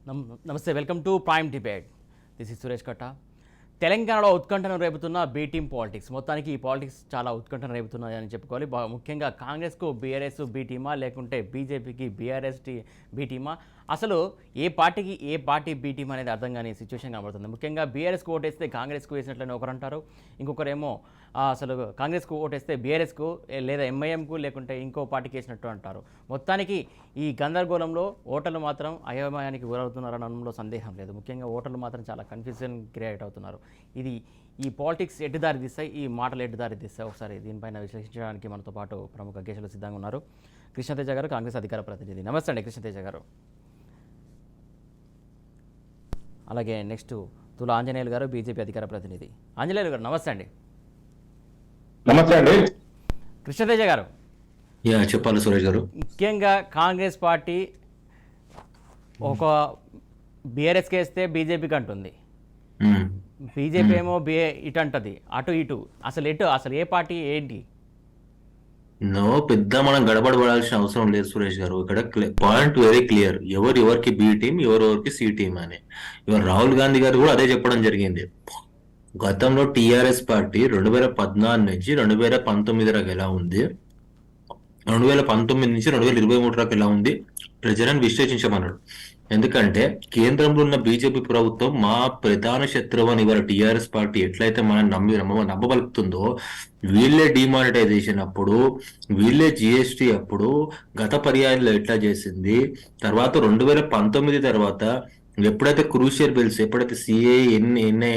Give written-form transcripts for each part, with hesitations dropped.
నమస్తే, welcome to prime debate. This is Suresh కట్ట. తెలంగాణలో ఉత్కంఠను రేపుతున్న బీ టీమ్ పాలిటిక్స్. మొత్తానికి ఈ పాలిటిక్స్ చాలా ఉత్కంఠను రేపుతున్నాయని చెప్పుకోవాలి. ముఖ్యంగా కాంగ్రెస్కు బీఆర్ఎస్ బీ టీమా, లేకుంటే బీజేపీకి బీఆర్ఎస్ బీ టీమా, అసలు ఏ పార్టీ బీ టీమ్ అనేది అర్థం కాని సిచ్యువేషన్ కనబడుతుంది. ముఖ్యంగా బీఆర్ఎస్కు ఓటేస్తే కాంగ్రెస్కు వేసినట్లనే ఒకరు అంటారు, ఇంకొకరేమో అసలు కాంగ్రెస్కు ఓటేస్తే బీఆర్ఎస్కు లేదా ఎంఐఎంకు లేకుంటే ఇంకో పార్టీకి వేసినట్టు అంటారు. మొత్తానికి ఈ గందరగోళంలో ఓటర్లు మాత్రం అయోమయానికి గురవుతున్నారని అనడంలో సందేహం లేదు. ముఖ్యంగా ఓటర్లు మాత్రం చాలా కన్ఫ్యూజన్ క్రియేట్ అవుతున్నారు. ఈ పాలిటిక్స్ ఎటు దారి తీస్తాయి, ఈ మాటలు ఎటు దారి తీస్తాయి, ఒకసారి దీనిపైన విశ్లేషించడానికి మనతో పాటు ప్రముఖ గేషులు సిద్ధంగా ఉన్నారు. కృష్ణతేజ గారు, కాంగ్రెస్ అధికార ప్రతినిధి. నమస్తే అండి కృష్ణతేజ గారు. అలాగే నెక్స్ట్ తుల ఆంజనేయులు గారు, బీజేపీ అధికార ప్రతినిధి. ఆంజనేయులు గారు నమస్తే అండి. నమస్తే అండి కృష్ణతేజ గారు. చెప్పాలి సురేష్ గారు. ముఖ్యంగా కాంగ్రెస్ పార్టీ ఒక బీఆర్ఎస్కి వేస్తే బీజేపీకి అంటుంది, బీజేపీ ఏమో ఇటు అంటది, అటు ఇటు. అసలు ఏ పార్టీ ఏంటి? పెద్ద మనం గడబడబడాల్సిన అవసరం లేదు సురేష్ గారు. ఇక్కడ పాయింట్ వెరీ క్లియర్. ఎవరికి బి టీం, ఎవరికి సి టీం అని. ఇవాళ రాహుల్ గాంధీ గారు కూడా అదే చెప్పడం జరిగింది. గతంలో టిఆర్ఎస్ పార్టీ 2014 నుంచి 2019 దాకా ఎలా ఉంది, 2019 నుంచి 2023 దాకా ఎలా ఉంది, ప్రజలను విశ్లేషించమన్నాడు. ఎందుకంటే కేంద్రంలో ఉన్న బీజేపీ ప్రభుత్వం మా ప్రధాన శత్రువు అని ఇవాళ టిఆర్ఎస్ పార్టీ ఎట్లయితే మనం నమ్మబలుపుతుందో, వీళ్ళే డిమానిటైజేషన్ అప్పుడు, వీళ్ళే జిఎస్టీ అప్పుడు గత పర్యాయంలో ఎట్లా చేసింది, తర్వాత 2019 తర్వాత ఎప్పుడైతే క్రూషియల్ బిల్స్, ఎప్పుడైతే సిఏ,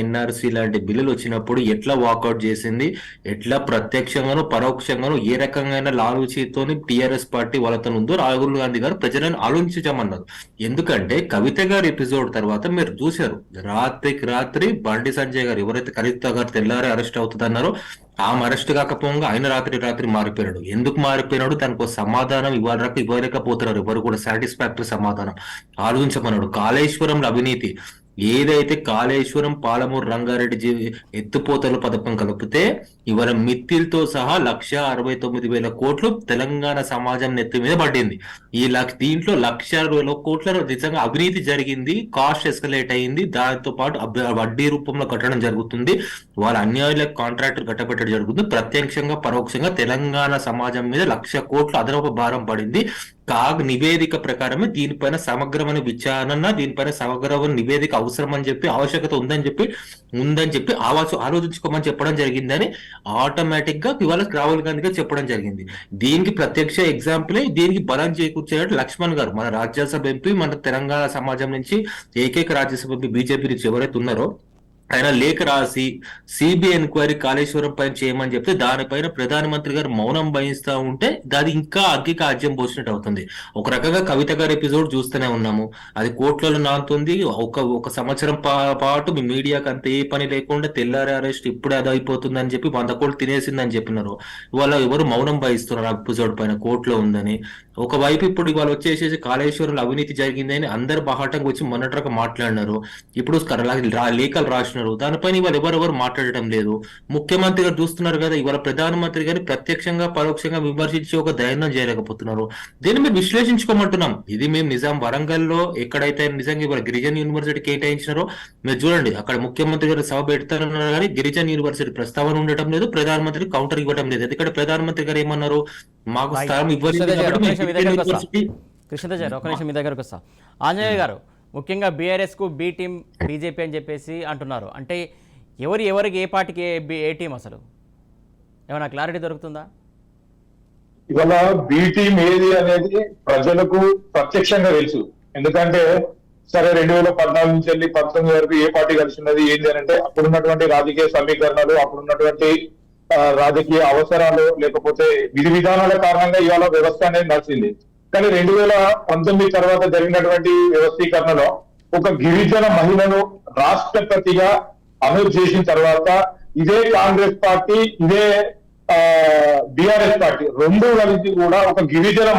ఎన్ఆర్సీ లాంటి బిల్లులు వచ్చినప్పుడు ఎట్లా వాకౌట్ చేసింది, ఎట్లా ప్రత్యక్షంగాను పరోక్షంగాను ఏ రకంగా లాలూచితోని టిఆర్ఎస్ పార్టీ వాళ్ళతో ఉందో రాహుల్ గాంధీ గారు ప్రజలను ఆలోచించమన్నారు. ఎందుకంటే కవిత గారి ఎపిసోడ్ తర్వాత మీరు చూశారు, రాత్రికి రాత్రి బండి సంజయ్ గారు, ఎవరైతే కవిత గారు తెల్లారి అరెస్ట్ అవుతుందన్నారో ఆమె అరెస్ట్ కాకపోగా ఆయన రాత్రి మారిపోయాడు. ఎందుకు మారిపోయినాడు, దానికి ఒక సమాధానం ఇవ్వలేకపోతున్నారు ఎవరు కూడా సాటిస్ఫాక్టరీ సమాధానం. ఆలోచించమన్నాడు. కాళేశ్వరంలో అవినీతి ఏదైతే కాళేశ్వరం, పాలమూరు రంగారెడ్డి ఎత్తుపోతల పథకం కలిపితే ఇవాళ మిత్తిలతో సహా 1,69,000 కోట్లు తెలంగాణ సమాజం నెత్తి మీద పడింది. దీంట్లో 1,00,000 కోట్ల నిజంగా అవినీతి జరిగింది, కాస్ట్ ఎస్కలేట్ అయింది. దాంతో పాటు వడ్డీ రూపంలో కట్టడం జరుగుతుంది, వాళ్ళ అన్యాయులకు కాంట్రాక్టర్ కట్టబెట్టడం జరుగుతుంది. ప్రత్యక్షంగా పరోక్షంగా తెలంగాణ సమాజం మీద 1,00,000 కోట్లు అదనపు భారం పడింది. కాగ్ నివేదిక ప్రకారమే దీనిపైన సమగ్రమైన విచారణ, దీనిపైన సమగ్రమైన నివేదిక అవసరం అని చెప్పి, ఆవశ్యకత ఉందని చెప్పి ఆలోచించుకోమని చెప్పడం జరిగిందని ఆటోమేటిక్ గా ఇవాళ రాహుల్ గాంధీ గారు చెప్పడం జరిగింది. దీనికి ప్రత్యక్ష ఎగ్జాంపుల్, దీనికి బలం చేకూర్చేటట్టు లక్ష్మణ్ గారు, మన రాజ్యసభ ఎంపీ, మన తెలంగాణ సమాజం నుంచి ఏకైక రాజ్యసభ ఎంపీ బీజేపీ నుంచి ఎవరైతే ఉన్నారో ఆయన లేఖ రాసి సిబిఐ ఎంక్వైరీ కాళేశ్వరం పైన చేయమని చెప్తే దానిపైన ప్రధానమంత్రి గారు మౌనం వహిస్తూ ఉంటే అది ఇంకా అగ్గికి ఆజ్యం పోసినట్టు అవుతుంది. ఒక రకంగా కవిత గారి ఎపిసోడ్ చూస్తూనే ఉన్నాము, అది కోట్లలో నానుతుంది. ఒక సంవత్సరం పాటు మీ మీడియాకి అంత ఏ పని లేకుండా తెల్లారి అరెస్ట్ ఇప్పుడే అది అయిపోతుందని చెప్పి 100 కోట్లు తినేసిందని చెప్పినారు. ఇవాళ ఎవరు మౌనం వహిస్తున్నారు ఎపిసోడ్ పైన, కోర్టులో ఉందని. ఒకవైపు ఇప్పుడు ఇవాళ వచ్చేసేసి కాళేశ్వరంలో అవినీతి జరిగిందని అందరు బాహాటంగా వచ్చి మొన్నట్రక మాట్లాడినారు. ఇప్పుడు లేఖలు రాసిన దానిపైన ఇవాళ ఎవరెవరు మాట్లాడటం లేదు. ముఖ్యమంత్రి గారు చూస్తున్నారు కదా, ఇవాళ ప్రధానమంత్రి గారిని ప్రత్యక్షంగా పరోక్షంగా విమర్శించి ఒక ధైర్యం చేయలేకపోతున్నారు. దీన్ని మేము విశ్లేషించుకోమంటున్నాం. ఇది మేము నిజాం వరంగల్లో ఎక్కడైతే నిజంగా ఇవాళ గిరిజన యూనివర్సిటీ కేటాయించినారో మీరు చూడండి, అక్కడ ముఖ్యమంత్రి గారు సభ పెడతారన్నారు కానీ గిరిజన యూనివర్సిటీ ప్రస్తావన ఉండటం లేదు, ప్రధానమంత్రి కౌంటర్ ఇవ్వడం లేదు. ఎందుకంటే ప్రధానమంత్రి గారు ఏమన్నారు, మాకు స్థలం ఇవ్వలేదు. కృష్ణతేజ గారు, ఒక నిమిషం మీ దగ్గరకు వస్తా. ఆంజనేయ గారు, ముఖ్యంగా బీఆర్ఎస్కు బీ టీం, బీజేపీ అని చెప్పేసి అంటున్నారు. అంటే ఎవరికి ఏ పార్టీకి ఏ టీం, అసలు ఏమైనా క్లారిటీ దొరుకుతుందా? ఇవాళ బి టీం ఏది అనేది ప్రజలకు ప్రత్యక్షంగా తెలుసు. ఎందుకంటే సరే 2014 నుంచి వెళ్ళి 19 వరకు ఏ పార్టీ కలిసి ఉన్నది ఏంటి అని అంటే అప్పుడున్నటువంటి రాజకీయ సమీకరణలు, అప్పుడున్నటువంటి రాజకీయ అవసరాలు, లేకపోతే విధి విధానాల కారణంగా ఇవాళ వ్యవస్థ అనేది నడిచింది. కానీ 2019 తర్వాత జరిగినటువంటి వ్యవస్థీకరణలో ఒక గిరిజన మహిళను రాష్ట్రపతిగా అమలు చేసిన తర్వాత ఇదే కాంగ్రెస్ పార్టీ, ఇదే బిఆర్ఎస్ పార్టీ రెండు కలిసి కూడా ఒక గిరిజన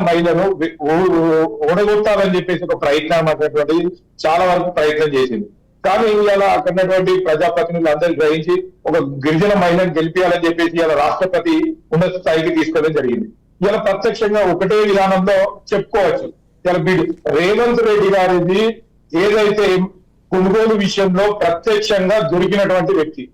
మహిళను ఓడగొట్టాలని చెప్పేసి ఒక ప్రయత్నం అనేటువంటి చాలా వరకు ప్రయత్నం చేసింది. కానీ ఇలా అక్కడటువంటి ప్రజాప్రతినిధులు అందరూ గ్రహించి ఒక గిరిజన మహిళను గెలిపించాలని చెప్పేసి ఇలా రాష్ట్రపతి ఉన్నత స్థాయికి తీసుకోవడం జరిగింది. ఇలా ప్రత్యక్షంగా ఒకటే విధానంలో చెప్పుకోవచ్చు. రేవంత్ రెడ్డి గారిది ఏదైతే కొనుగోలు విషయంలో ప్రత్యక్షంగా దొరికినటువంటి వ్యక్తి,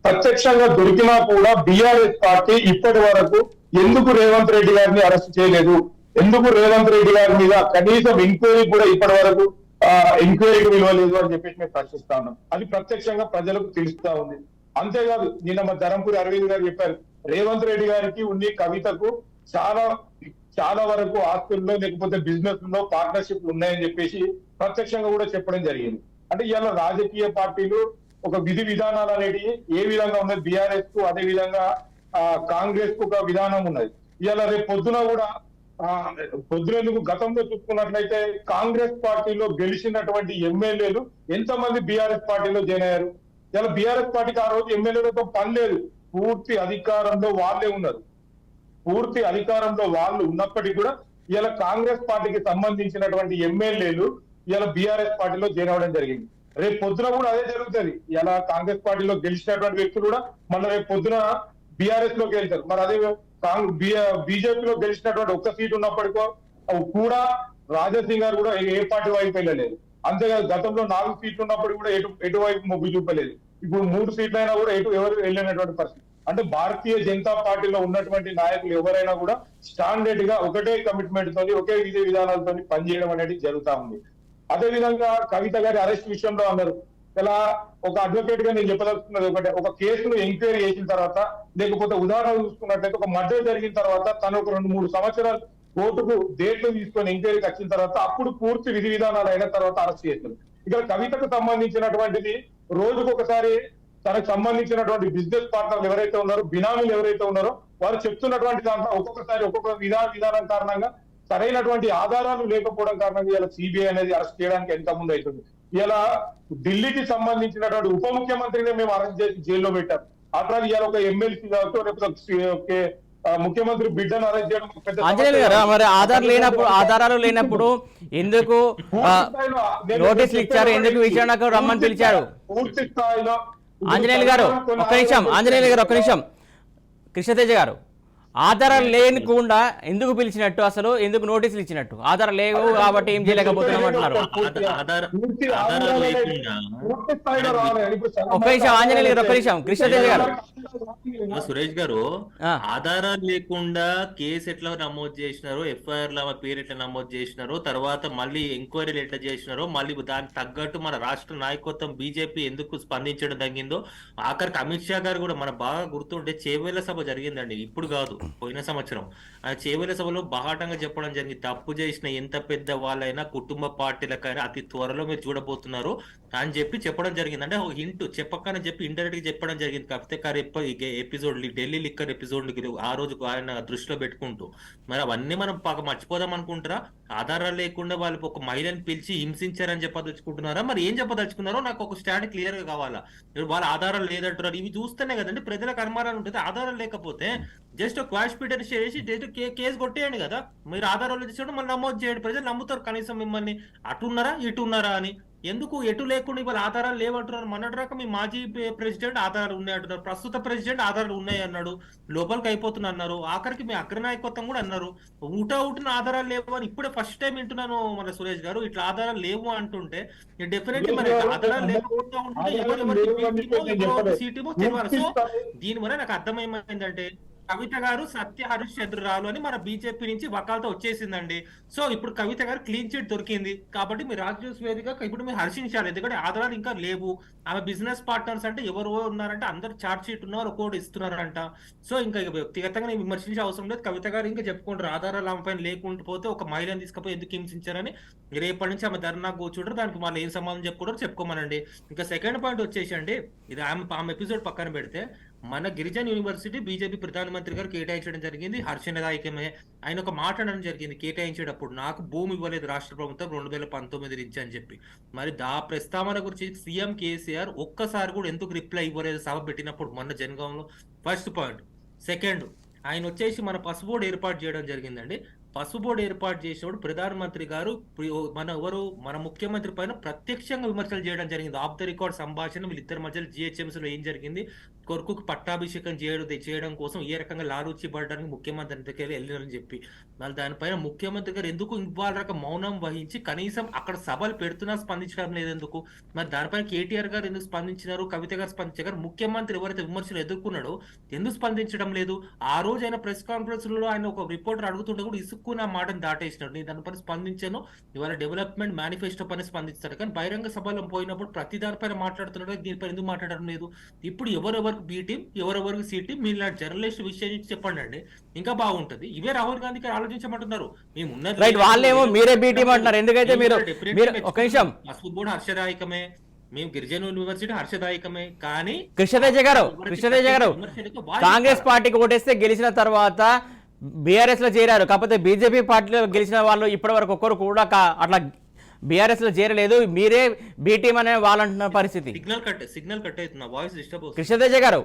ప్రత్యక్షంగా దొరికినా కూడా బీఆర్ఎస్ పార్టీ ఇప్పటి వరకు ఎందుకు రేవంత్ రెడ్డి గారిని అరెస్ట్ చేయలేదు, ఎందుకు రేవంత్ రెడ్డి గారి మీద కనీసం ఎంక్వైరీ కూడా ఇప్పటి వరకు ఎంక్వైరీకి విలువలేదు అని చెప్పేసి మేము ప్రశ్నిస్తా ఉన్నాం. అది ప్రత్యక్షంగా ప్రజలకు తెలుస్తా ఉంది. అంతేకాదు, నిన్న మా ధరంపూరి అరవింద్ గారు చెప్పారు, రేవంత్ రెడ్డి గారికి ఉన్ని కవితకు చాలా వరకు ఆస్తుల్లో లేకపోతే బిజినెస్ లో పార్ట్నర్షిప్ ఉన్నాయని చెప్పేసి ప్రత్యక్షంగా కూడా చెప్పడం జరిగింది. అంటే ఇవాళ రాజకీయ పార్టీలు ఒక విధి విధానాలు అనేటివి ఏ విధంగా ఉన్నది, బీఆర్ఎస్ కు అదే విధంగా కాంగ్రెస్ కు ఒక విధానం ఉన్నది. ఇవాళ రేపు పొద్దునెందుకు గతంలో చూసుకున్నట్లయితే కాంగ్రెస్ పార్టీలో గెలిచినటువంటి ఎమ్మెల్యేలు ఎంతమంది బీఆర్ఎస్ పార్టీలో జాయిన్ అయ్యారు. ఇలా బీఆర్ఎస్ పార్టీకి ఆ రోజు ఎమ్మెల్యేలతో పని లేదు, పూర్తి అధికారంలో వాళ్ళే ఉన్నారు. పూర్తి అధికారంలో వాళ్ళు ఉన్నప్పటికీ కూడా ఇలా కాంగ్రెస్ పార్టీకి సంబంధించినటువంటి ఎమ్మెల్యేలు ఇలా బీఆర్ఎస్ పార్టీలో జాయిన్ అవ్వడం జరిగింది. రేపు పొద్దున కూడా అదే జరుగుతుంది. ఇలా కాంగ్రెస్ పార్టీలో గెలిచినటువంటి వ్యక్తులు కూడా మళ్ళీ రేపు పొద్దున బీఆర్ఎస్ లోకి వెళ్తారు. మరి అదే బీజేపీలో గెలిచినటువంటి ఒక్క సీట్ ఉన్నప్పటికో కూడా రాజాసింగ్ గారు కూడా ఏ పార్టీ వైపు వెళ్ళలేదు. అంతేకాదు, గతంలో 4 సీట్లు ఉన్నప్పుడు కూడా ఎటువైపు మొగ్గు చూపలేదు. ఇప్పుడు 3 సీట్లు అయినా కూడా ఎవరు వెళ్ళినటువంటి పరిస్థితి. అంటే భారతీయ జనతా పార్టీలో ఉన్నటువంటి నాయకులు ఎవరైనా కూడా స్టాండర్డ్ గా ఒకటే కమిట్మెంట్ తోని ఒకే విధి విధానాలతో పనిచేయడం అనేది జరుగుతా ఉంది. అదే విధంగా కవిత గారి అరెస్ట్ విషయంలో అన్నారు, ఇలా ఒక అడ్వకేట్ గా నేను చెప్పదలుచుకున్నది ఒకటే, ఒక కేసును ఎంక్వైరీ చేసిన తర్వాత లేకపోతే ఉదాహరణ చూసుకున్నట్లయితే ఒక మర్డర్ జరిగిన తర్వాత తను ఒక 2-3 సంవత్సరాలు కోర్టుకు డేట్లు తీసుకొని ఎంక్వైరీకి వచ్చిన తర్వాత అప్పుడు పూర్తి విధి విధానాలు అయిన తర్వాత అరెస్ట్ చేస్తారు. ఇక్కడ కవితకు సంబంధించినటువంటిది రోజుకు ఒకసారి తనకు సంబంధించినటువంటి బిజినెస్ పార్ట్నర్లు ఎవరైతే ఉన్నారో, బినామీలు ఎవరైతే ఉన్నారో వారు చెప్తున్నటువంటి దాంట్లో ఒక్కొక్కసారి ఒక్కొక్క విధానం కారణంగా సరైనటువంటి ఆధారాలు లేకపోవడం కారణంగా ఇలా సిబిఐ అనేది అరెస్ట్ చేయడానికి ఎంత ముందు అవుతుంది. ఇలా ఢిల్లీకి సంబంధించినటువంటి ఉప ముఖ్యమంత్రిని మేము అరెస్ట్ చేసి జైల్లో పెట్టాం. అట్లా ఇవాళ ఒక ఎమ్మెల్సీ కావచ్చు లేకపోతే ముఖ్యమంత్రి బిడ్డను అరెస్ట్ చేయడం ఆంజనేయులు గారు, మరి ఆధారాలు లేనప్పుడు ఎందుకు నోటీసులు ఇచ్చారు, ఎందుకు విచారణకు రమ్మని పిలిచారు? పూర్తి స్థాయిలో ఆంజనేయులు గారు ఒక్క నిమిషం కృష్ణతేజ గారు, ఆధారాలు లేకుండా ఎందుకు పిలిచినట్టు, అసలు ఎందుకు నోటీసులు ఇచ్చినట్టు? ఆధారాలు లేవు కాబట్టి ఏం చేయలేకపోతున్నాం అంటున్నారు. ఒక్క నిమిషం ఆంజనేయులు గారు, ఒక్క నిమిషం కృష్ణతేజ గారు. సురేష్ గారు, ఆధారాలు లేకుండా కేసు ఎట్లా నమోదు చేసినారో, ఎఫ్ఐఆర్ లో పేరు ఎట్లా నమోదు చేసినారో, తర్వాత మళ్ళీ ఎంక్వైరీలు ఎట్లా చేసినారో, మళ్ళీ దానికి తగ్గట్టు మన రాష్ట్ర నాయకత్వం బీజేపీ ఎందుకు స్పందించడం తగ్గిందో, ఆఖరికి అమిత్ షా గారు కూడా మన బాగా గుర్తుంటే చేవేళ్ల సభ జరిగిందండి, ఇప్పుడు కాదు పోయిన సంవత్సరం. ఆ చేవేళ్ల సభలో బాహాటంగా చెప్పడం జరిగింది, తప్పు చేసిన ఎంత పెద్ద వాళ్ళైనా కుటుంబ పార్టీలకైనా అతి త్వరలో మీరు చూడబోతున్నారు అని చెప్పడం జరిగింది. అంటే హింట్ చెప్పకనే చెప్పి ఇండైరెక్ట్ గా చెప్పడం జరిగింది. కాకపోతే ఎపిసోడ్ ఢిల్లీ లిక్కర్ ఎపిసోడ్ ఆ రోజు ఆయన దృష్టిలో పెట్టుకుంటూ మరి అవన్నీ మనం మర్చిపోదాం అనుకుంటారా? ఆధారాలు లేకుండా వాళ్ళు ఒక మహిళను పిలిచి హింసించారని చెప్పదలుచుకుంటున్నారా? మరి ఏం చెప్పదలుచుకున్నారో నాకు ఒక స్టాండ్ క్లియర్ గా కావాలా. వాళ్ళ ఆధారాలు లేదంటున్నారు, ఇవి చూస్తేనే కదండి ప్రజలకు అనుమానాలు ఉంటుంది. ఆధారాలు లేకపోతే జస్ట్ క్వాష్ పీటర్ చేసి కేసు కొట్టేయండి కదా. మీరు ఆధారాలు తీసుకోవడం మళ్ళీ నమోదు చేయండి, ప్రజలు నమ్ముతారు కనీసం మిమ్మల్ని. అటున్నారా ఇటున్నారా అని. ఎందుకు ఎటు లేకుండా ఇవాళ ఆధారాలు లేవంటున్నారు? మొన్నటి దాకా మీ మాజీ ప్రెసిడెంట్ ఆధారాలు ఉన్నాయి అంటున్నారు, ప్రస్తుత ప్రెసిడెంట్ ఆధారాలు ఉన్నాయి అన్నాడు, లోపలికి అయిపోతున్నా అన్నారు, ఆఖరికి మీ అగ్రనాయకత్వం కూడా అన్నారు ఊటిన ఆధారాలు లేవు అని. ఇప్పుడే ఫస్ట్ టైం వింటున్నాను మన సురేష్ గారు ఇట్లా ఆధారాలు లేవు అంటుంటే. డెఫినెట్లీ మరి ఆధారాలు లేకుండా ఉంటుంటే ఎవరెవరికి సీటేమో తెలియాలి. సో దీని వల్ల నాకు అర్థమైందంటే కవిత గారు సత్య హరిశ్చంద్రరాలు అని మన బీజేపీ నుంచి వకాలతో వచ్చేసిందండి. సో ఇప్పుడు కవిత గారు క్లీన్ చిట్ దొరికింది కాబట్టి మీరు రాజ్యోస్ వేదిక ఇప్పుడు మీరు హర్షించాలి, ఎందుకంటే ఆధారాలు ఇంకా లేవు. ఆమె బిజినెస్ పార్ట్నర్స్ అంటే ఎవరు ఉన్నారంటే అందరు చార్జ్ షీట్ ఉన్నవారు ఒక్కోటి ఇస్తున్నారంట. సో ఇంకా వ్యక్తిగతంగా నేను విమర్శించే అవసరం లేదు. కవిత గారు ఇంకా చెప్పుకుంటారు, ఆధారాలు ఆమె పైన లేకుండా పోతే ఒక మహిళను తీసుకుపోయి ఎందుకు హింసించారని రేపటి నుంచి ఆమె ధర్నా కూర్చుంటారు, దానికి వాళ్ళు ఏం సమాధానం చెప్పుకుంటారో చెప్పుకోమనండి. ఇంకా సెకండ్ పాయింట్ వచ్చేసి అండి, ఇది ఆమె ఎపిసోడ్ పక్కన పెడితే మన గిరిజన యూనివర్సిటీ బీజేపీ ప్రధానమంత్రి గారు కేటాయించడం జరిగింది. హర్షణదాయకమే. ఆయన ఒక మాట అనడం జరిగింది కేటాయించేటప్పుడు, నాకు భూమి ఇవ్వలేదు రాష్ట్ర ప్రభుత్వం 2019 నుంచి అని చెప్పి. మరి ప్రస్తావన గురించి సీఎం కేసీఆర్ ఒక్కసారి కూడా ఎందుకు రిప్లై ఇవ్వలేదు సభ పెట్టినప్పుడు మొన్న జనగాంలో? First point. సెకండ్, ఆయన వచ్చేసి మన పసుపు బోర్డు ఏర్పాటు చేయడం జరిగిందండి. పసుపు బోర్డు ఏర్పాటు చేసినప్పుడు ప్రధానమంత్రి గారు మన ముఖ్యమంత్రి పైన ప్రత్యక్షంగా విమర్శలు చేయడం జరిగింది. ఆఫ్ ద రికార్డ్ సంభాషణ వీళ్ళిద్దరి మధ్యలో జిహెచ్ఎంసీలో ఏం జరిగింది కొడుకుకు పట్టాభిషేకం చేయడం కోసం ఏ రకంగా లాలూచి పడడానికి ముఖ్యమంత్రి దగ్గరికి వెళ్ళారని చెప్పి మళ్ళీ దానిపైన ముఖ్యమంత్రి గారు ఎందుకు ఇవాళ రకం మౌనం వహించి కనీసం అక్కడ సభలు పెడుతున్నా స్పందించడం లేదు ఎందుకు? మరి దానిపైన కేటీఆర్ గారు ఎందుకు స్పందించినారు, కవిత గారు స్పందించారు, ముఖ్యమంత్రి ఎవరైతే విమర్శలు ఎదుర్కొన్నాడో ఎందుకు స్పందించడం లేదు? ఆ రోజు ఆయన ప్రెస్ కాన్ఫరెన్స్ లో ఆయన ఒక రిపోర్టర్ అడుగుతుంటే కూడా ఇసుక్కున్న మాటను దాటేసినాడు. నేను దానిపైన స్పందించాను, ఇవాళ డెవలప్మెంట్ మేనిఫెస్టో పైన స్పందిస్తాడు, కానీ బహిరంగ సభలో పోయినప్పుడు ప్రతి దానిపైన మాట్లాడుతున్నాడు, దీనిపైన ఎందుకు మాట్లాడడం లేదు? ఇప్పుడు ఎవరెవరికి బి టీం ఎవరెవరికి సి టీం, మీరు ఇలాంటి జర్నలిస్ట్ విషయం చెప్పండి అండి, ఇంకా బాగుంటది. ఇవే రాహుల్ గాంధీ గారు ఆలోచించమంటున్నారు. మేము ఉన్నది రైట్, వాళ్ళేమో మీరే బి టీం అంటున్నారు. ఎందుకైతే మీరు ఒక నిమిషం, పసుపు కూడా హర్షదాయకమే, మేము గిరిజన యూనివర్సిటీ హర్షదాయకమే, కానీ కృష్ణతేజ గారు కాంగ్రెస్ పార్టీకి ఓటేస్తే గెలిచిన తర్వాత బీఆర్ఎస్ లో చేరారు, కాకపోతే బీజేపీ పార్టీలో గెలిచిన వాళ్ళు ఇప్పటి వరకు ఒక్కరు కూడా అట్లా బీఆర్ఎస్ లో చేరలేదు, మీరే బి టీం అనే వాళ్ళంటున్న పరిస్థితి. సిగ్నల్ కట్ అవుతుంది, వాయిస్ డిస్టర్బ్ అవుతుంది. కృష్ణతేజ గారు,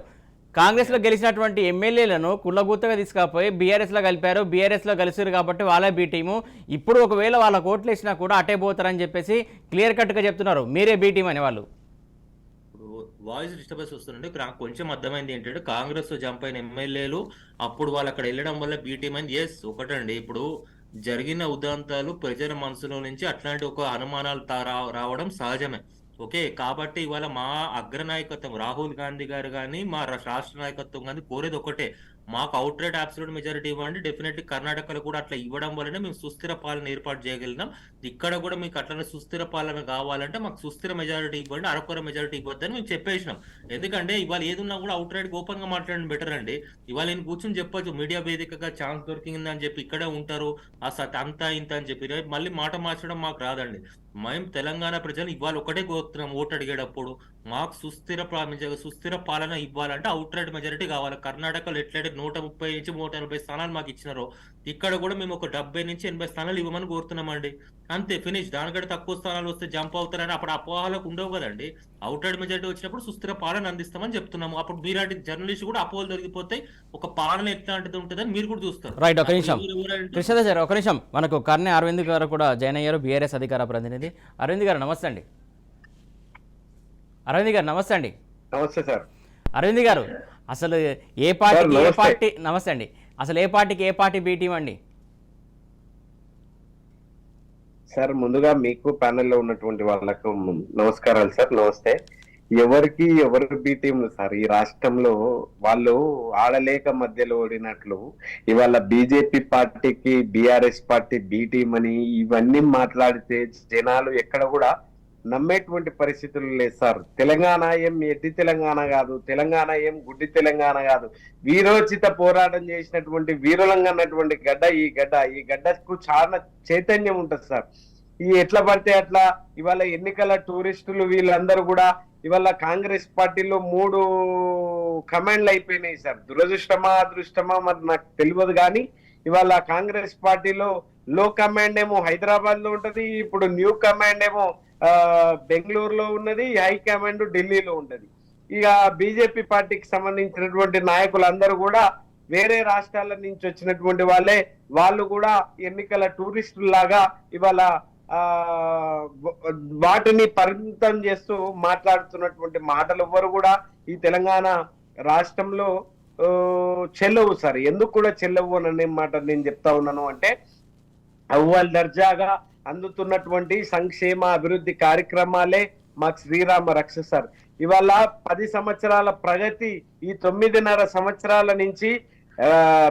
కాంగ్రెస్ లో గెలిచినటువంటి ఎమ్మెల్యేలను కుళ్ళగూతగా తీసుకపోయి బీఆర్ఎస్ లో కలిపారు, బీఆర్ఎస్ లో కలిసారు కాబట్టి వాళ్ళే బి టీము. ఇప్పుడు ఒకవేళ వాళ్ళ కోట్లు వేసినా కూడా అటే పోతారని చెప్పేసి క్లియర్ కట్ గా చెప్తున్నారు, మీరే బి టీం అనే వాళ్ళు. వాయిస్ డిస్టర్బెన్స్ వస్తుందండి. కొంచెం అర్థమైంది ఏంటంటే కాంగ్రెస్ జంప్ అయిన ఎమ్మెల్యేలు అప్పుడు వాళ్ళు అక్కడ వెళ్ళడం వల్ల బి టీం అయింది. ఎస్, ఒకటండి, ఇప్పుడు జరిగిన ఉదంతాలు ప్రజల మనసులో నుంచి అట్లాంటి ఒక అనుమానాలు రావడం సహజమే. ఓకే, కాబట్టి ఇవాళ మా అగ్రనాయకత్వం రాహుల్ గాంధీ గారు కానీ మా రాష్ట్ర నాయకత్వం కానీ కోరేది ఒకటే, మాకు అవుట్ రైట్ అబ్సల్యూట్ మెజారిటీ ఇవ్వండి. డెఫినెట్లీ కర్ణాటకలో కూడా అట్లా ఇవ్వడం వల్లనే మేము సుస్థిర పాలన ఏర్పాటు చేయగలిగినాం. ఇక్కడ కూడా మీకు అట్లనే సుస్థిర పాలన కావాలంటే మాకు సుస్థిర మెజారిటీ ఇవ్వండి, అరకొర మెజారిటీ ఇవ్వద్దని మేము చెప్పేసినాం. ఎందుకంటే ఇవాళ ఏదున్నా కూడా అవుట్ రైట్ ఓపెన్ గా మాట్లాడడం బెటర్ అండి. ఇవాళ నేను కూర్చొని చెప్పొచ్చు, మీడియా వేదికగా ఛాన్స్ దొరికిందని చెప్పి ఇక్కడే ఉంటారు అంతా ఇంత అని చెప్పి మళ్ళీ మాట మార్చడం మాకు రాదండి. మేము తెలంగాణ ప్రజలు ఇవాళ ఒకటే కోరుతున్నాం, ఓటు అడిగేటప్పుడు మాకు సుస్థిర పాలన ఇవ్వాలంటే అవుట్ రైట్ మెజారిటీ కావాలి. కర్ణాటకలో ఎట్లయితే 130 నుంచి 180 స్థానాలు మాకు ఇచ్చినారో ఇక్కడ కూడా మేము ఒక 70 నుంచి 80 స్థానాలు ఇవ్వమని కోరుతున్నామండి. అంతే, ఫినిష్. దానికంటే తక్కువ స్థానాలు వస్తే జంప్ అవుతారని అప్పుడు అపోహలకు ఉండవు కదండి. అవుట్ రైట్ మెజారిటీ వచ్చినప్పుడు సుస్థిర పాలన అందిస్తామని చెప్తున్నాము. అప్పుడు మీలాంటి జర్నలిస్ట్ కూడా అపోహలు దొరికిపోతాయి, ఒక పాలన ఎట్లాంటిది ఉంటుందని మీరు కూడా చూస్తారు. రైట్, ఒక నిమిషం కృష్ణదేవ్ గారు, ఒక నిమిషం. మనకు కర్ణే అరవింద్ గారు కూడా జాయిన్ అయ్యారు, బీఆర్ఎస్ అధికార ప్రతినిధి. అరవింద్ గారు నమస్తే అండి. అరవింద్ గారు నమస్తే అండి. నమస్తే సార్. అరవింద్ గారు, అసలు ఏ పార్టీ నమస్తే అండి, అసలు ఏ పార్టీ బి టీం అండి? సార్, ముందుగా మీకు ప్యానెల్లో ఉన్నటువంటి వాళ్ళకు నమస్కారాలు సార్. నమస్తే. ఎవరు బి టీంలు సార్? ఈ రాష్ట్రంలో వాళ్ళు ఆడలేక మధ్యలో ఓడినట్లు ఇవాళ బీజేపీ పార్టీకి బీఆర్ఎస్ పార్టీ బి టీం అని ఇవన్నీ మాట్లాడితే జనాలు ఎక్కడ కూడా నమ్మేటువంటి పరిస్థితులు లేదు సార్. తెలంగాణ ఏం ఎడ్డి తెలంగాణ కాదు, తెలంగాణ ఏం గుడ్డి తెలంగాణ కాదు. వీరోచిత పోరాటం చేసినటువంటి వీరులంగా అన్నటువంటి గడ్డ ఈ గడ్డకు చాలా చైతన్యం ఉంటుంది సార్. ఈ ఎట్లా పడితే అట్లా ఇవాళ ఎన్నికల టూరిస్టులు వీళ్ళందరూ కూడా ఇవాళ కాంగ్రెస్ పార్టీలో 3 కమాండ్లు అయిపోయినాయి సార్. దురదృష్టమా అదృష్టమా మరి నాకు తెలియదు, కానీ ఇవాళ కాంగ్రెస్ పార్టీలో లో కమాండ్ ఏమో హైదరాబాద్ లో ఉంటది, ఇప్పుడు న్యూ కమాండ్ ఏమో బెంగళూరులో ఉన్నది, హై కమాండ్ ఢిల్లీలో ఉంటది. ఇక బీజేపీ పార్టీకి సంబంధించినటువంటి నాయకులందరూ కూడా వేరే రాష్ట్రాల నుంచి వచ్చినటువంటి వాళ్ళు కూడా ఎన్నికల టూరిస్టులాగా ఇవాళ వాటిని పరిమితం చేస్తూ మాట్లాడుతున్నటువంటి మాటలు ఎవ్వరు కూడా ఈ తెలంగాణ రాష్ట్రంలో చెల్లవు సార్. ఎందుకు కూడా చెల్లవు అనే మాట నేను చెప్తా ఉన్నాను అంటే, అవ్వల్ దర్జాగా అందుతున్నటువంటి సంక్షేమ అభివృద్ధి కార్యక్రమాలే మాకు శ్రీరామ రక్ష సార్. ఇవాళ 10 సంవత్సరాల ప్రగతి, ఈ 9.5 సంవత్సరాల నుంచి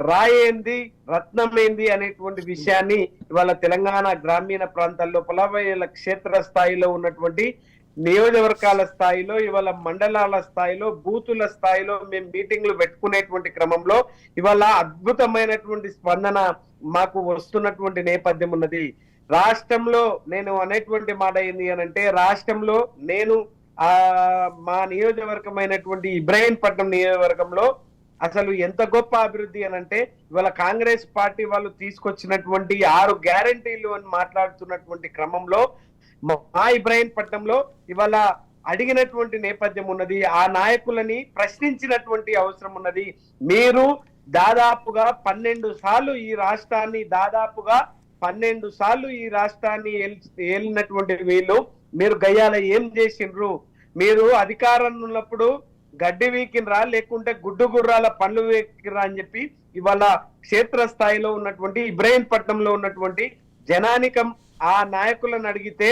రాయేంది రత్నమేంది అనేటువంటి విషయాన్ని ఇవాళ తెలంగాణ గ్రామీణ ప్రాంతాల్లో క్షేత్ర స్థాయిలో ఉన్నటువంటి నియోజకవర్గాల స్థాయిలో ఇవాళ మండలాల స్థాయిలో బూతుల స్థాయిలో మేము మీటింగ్లు పెట్టుకునేటువంటి క్రమంలో ఇవాళ అద్భుతమైనటువంటి స్పందన మాకు వస్తున్నటువంటి నేపథ్యం ఉన్నది. రాష్ట్రంలో నేను అనేటువంటి మాట ఏంది అని అంటే, రాష్ట్రంలో నేను మా నియోజకవర్గమైనటువంటి ఇబ్రాహీంపట్నం నియోజకవర్గంలో అసలు ఎంత గొప్ప అభివృద్ధి అని అంటే, ఇవాళ కాంగ్రెస్ పార్టీ వాళ్ళు తీసుకొచ్చినటువంటి 6 గ్యారంటీలు అని మాట్లాడుతున్నటువంటి క్రమంలో మా ఇబ్రాహీంపట్నంలో ఇవాళ అడిగినటువంటి నేపథ్యం ఉన్నది. ఆ నాయకులని ప్రశ్నించినటువంటి అవసరం ఉన్నది. మీరు దాదాపుగా 12 సార్లు ఈ రాష్ట్రాన్ని ఏలినటువంటి వీళ్ళు, మీరు గయ్యాల ఏం చేసిండ్రు? మీరు అధికారంలో ఉన్నప్పుడు గడ్డి వీకినరా లేకుంటే గుడ్డు గుర్రాల పండ్లు వీకినరా అని చెప్పి ఇవాళ క్షేత్ర స్థాయిలో ఉన్నటువంటి ఇబ్రహీంపట్నంలో ఉన్నటువంటి జనానికం ఆ నాయకులను అడిగితే